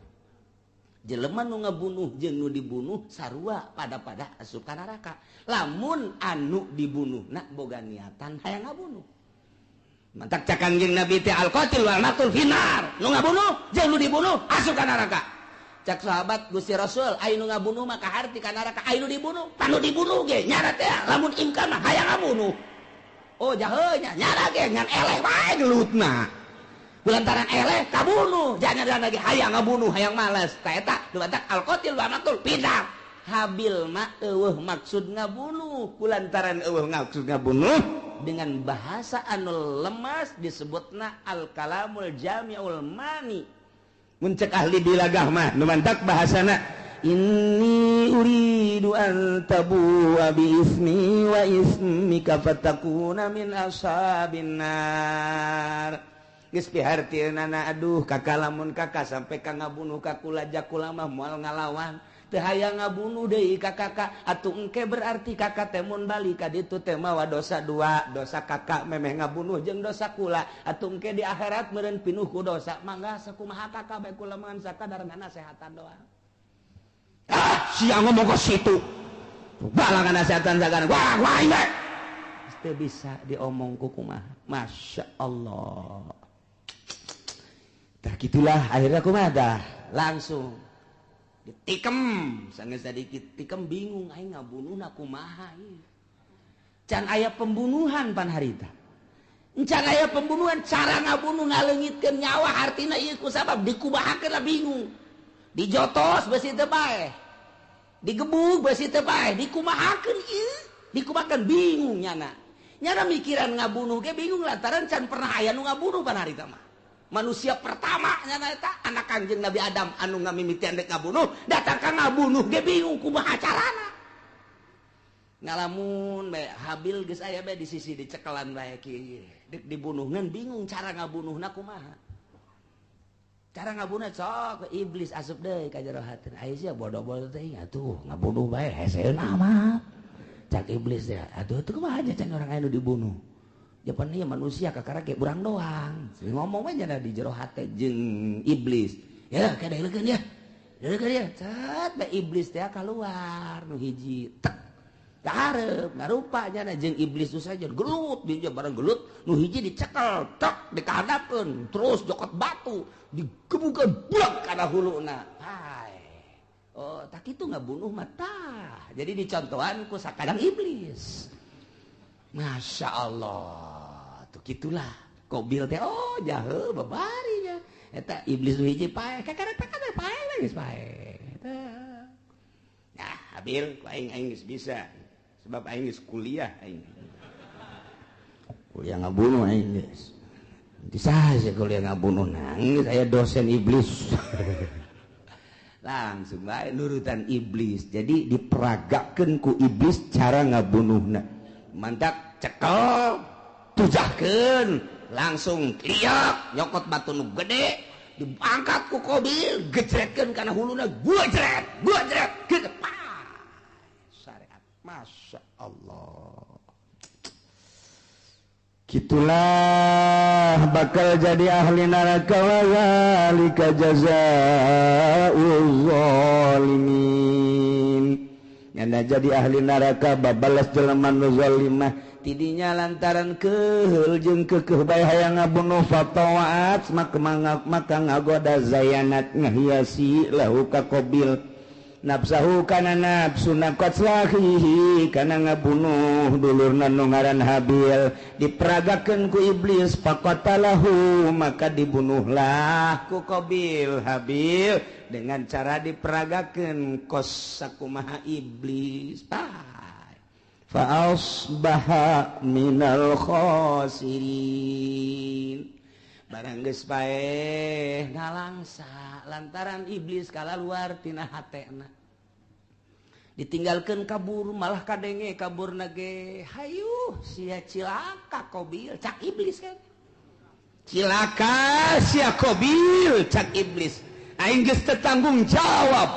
Jelema nu ngabunuh jeung nu dibunuh sarua pada asup ka neraka. Lamun anu dibunuhna boga niatan hayang ngabunuh. Mantak cak Kangjeng Nabi teh al-qatil wal maqtul finnar. Nu ngabunuh jeung nu dibunuh asup ka neraka. Cak sahabat Gusti Rasul, aya nu ngabunuh mah kaharti ka neraka, aya nu dibunuh. Panu dibunuh ge nyara teh lamun imkan mah hayang ngabunuh. Oh jaheunya nyara ge ngan eleh wae gelutna. Kulantaran eleh kabunuh, jangan lagi hayang ngabunuh, hayang males. Ta eta dumadak al-qatil wa maqtul pindah. Habil mah eueuh maksud ngabunuh, kulantaran eueuh maksud ngabunuh dengan bahasa anu lemas disebutna al-kalamul jami'ul mani. Mun cek ahli dilagah mah dumadak bahasana inni uridu an tabu'a bi ismi wa ismika fatakuna min ashabin nar. Geus pihartieunana aduh kakak lamun kakak sampai ka ngabunuh ka kula jakula mah moal ngalawan teu hayang ngabunuh deui ka kakak atuh engke berarti kakak teh mun bali ka ditu teh mawa dosa dua, dosa kakak memeh ngabunuh jeung dosa kula atuh engke di akhirat meureun pinuh ku dosa mangga sakumaha kakak bae kula mangan sakadarna nasehatan doang. Sia ngomong ke situ balang nasehatan sakana wah ini teu bisa diomong ku kumaha. Masya Allah. Tah gitulah akhirnya kumaha dah langsung ditikem sanggeus sadikit tikem bingung aing ngabunuhna kumaha ieu. Can aya pembunuhan pan harita. Can aya pembunuhan cara ngabunuh ngaleungitkeun nyawa artina ieu ku sabab dikumahakeun lah bingung. Dijotos besi teu bae. Digebug besi teu bae, dikumahakeun ieu, dikumahakeun bingung nyana. Nyana mikiran ngabunuh ge bingung lantaran can pernah aya nu ngabunuh pan harita mah. Manusia pertama nyana eta anak Kangjeng Nabi Adam anu ngamimitian dek ngabunuh datang ka ngabunuh ge bingung kumaha carana. Ngalamun bae Habil geus aya bae di sisi dicekelan bae kieu dek dibunuhkeun bingung cara ngabunuhna kumaha. Cara ngabunuh sok iblis asup deui ka jero hateun. Aya sia bodoh-bodoh teh atuh ngabunuh bae heseun amat. Cak iblis teh atuh teu kumaha nya can urang aya nu dibunuh. Japan ieu manusia kakara ge urang doang. Ngomong we nya di jero hate jeung iblis. Ya kadeulekeun ya. Kadeulekeun ya. Cat bae iblis teh kaluar nu hiji tek. Kahareup ngarupa nya jeung iblis tu saja gelut dia bareng gelut nu hiji dicekel tek dikahadapkeun terus jokot batu digebukeun buak kana huluna. Hai. Oh tak kitu ngabunuh mata. Jadi dicontohan ku sakadang iblis. Masya Allah tuh gitulah Qabil teh oh jaheu babarinya eta iblis nu hiji pae kakara pae geus pae nah Habil ku aing geus bisa sebab aing geus kuliah ngabunuh aing geus bisa saja kuliah ngabunuh nangis aya dosen iblis langsung bae nurutan iblis jadi diperagakeun ku iblis cara ngabunuhna mantak cekel tujahkeun langsung kliak nyokot batu nu gede diangkat ku Qabil gejretkeun kana huluna gujret gitu syariat Masya Allah gitulah bakal jadi ahli neraka wa zalika jazaa'ul zalimin nyana jadi ahli neraka babalas jelema nu zalimah tidinya lantaran keheul jeung keukeuh bae hayang ngabunuh fatawaat maka ngagoda zayanat ngahiasi lahu ka Qabil nafsahu kana nafsu naqatlahi kana ngabunuh dulurna nu ngaran Habil diperagakeun ku iblis faqatalahu maka dibunuhlah ku Qabil Habil dengan cara diperagakeun kos sakumaha iblis fa'asbaha minal khasirin barang geus bae ngalangsa lantaran iblis kalaluar tina hatena ditinggalkeun kabur malah kadenge kaburna ge hayu sia cilaka Qabil cak iblis kan cilaka sia Qabil cak iblis aing geus teu tanggung jawab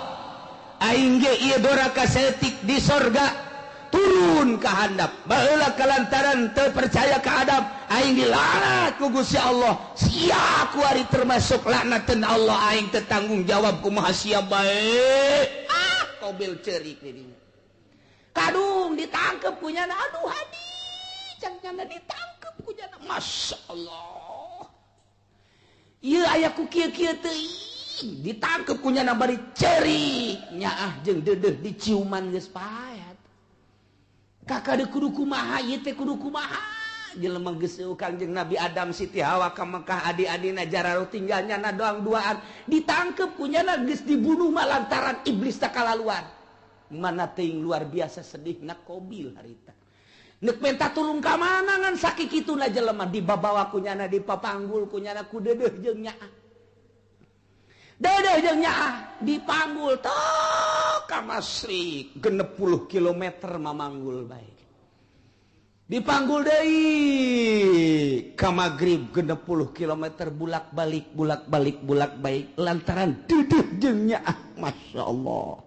aing ge ieu doraka setik di sorga turun ke handap baheula kalantaran teu percaya ke Adam aing dilanat ku Gusti Allah sia ku ari termasuk laknatan Allah aing teu tanggung jawab kumaha sia bae kobil ceurik di dinya kadung ditangkep ku nyana aduh hadi can nyana ditangkep ku nyana masyaallah ieu aya ku kieu-kieu teuing ditangkep ku nyana bari ceurik nyaah jeung deudeuh diciuman geus payat kakak kudu kumaha ieu teh kudu kumaha jelema geus Kangjeng Nabi Adam Siti Hawa ka Mekah adi-adina jararo tinggalnya na doang duaan ditangkep kunyana geus dibunuh mah lantaran iblis tak kalaluan mana teuing luar biasa sedihna Qabil harita neuk menta tulung ka mana ngan sakikituna jelema dibabawa kunyana dipapanggul kunyana ku deudeuh jeung nyaah deudeuh jeung nyaah dipanggul tok ka Masrik 60 km mamanggul bae dipanggul deui ka magrib 60 km bulak-balik lantaran deudeuh jeung nyaah masyaallah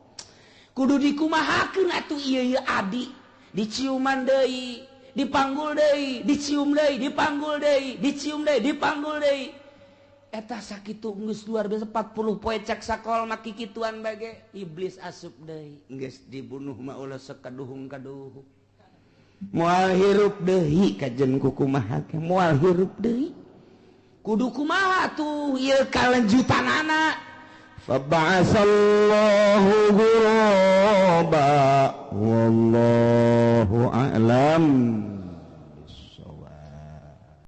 kudu dikumahakeun atuh ieu adi diciuman deui dipanggul deui dicium deui dipanggul deui dicium deui dipanggul deui eta sakitu geus luar biasa 40 poe cak sakol maki kituan bage iblis asup deui geus dibunuh mah ulah sakaduhung-kaduhung moal hirup deui kajen kumaha moal hirup deui kudu kumaha tuh ieu kalanjutanana fa ba'asallahu ghuraba wallahu a'lam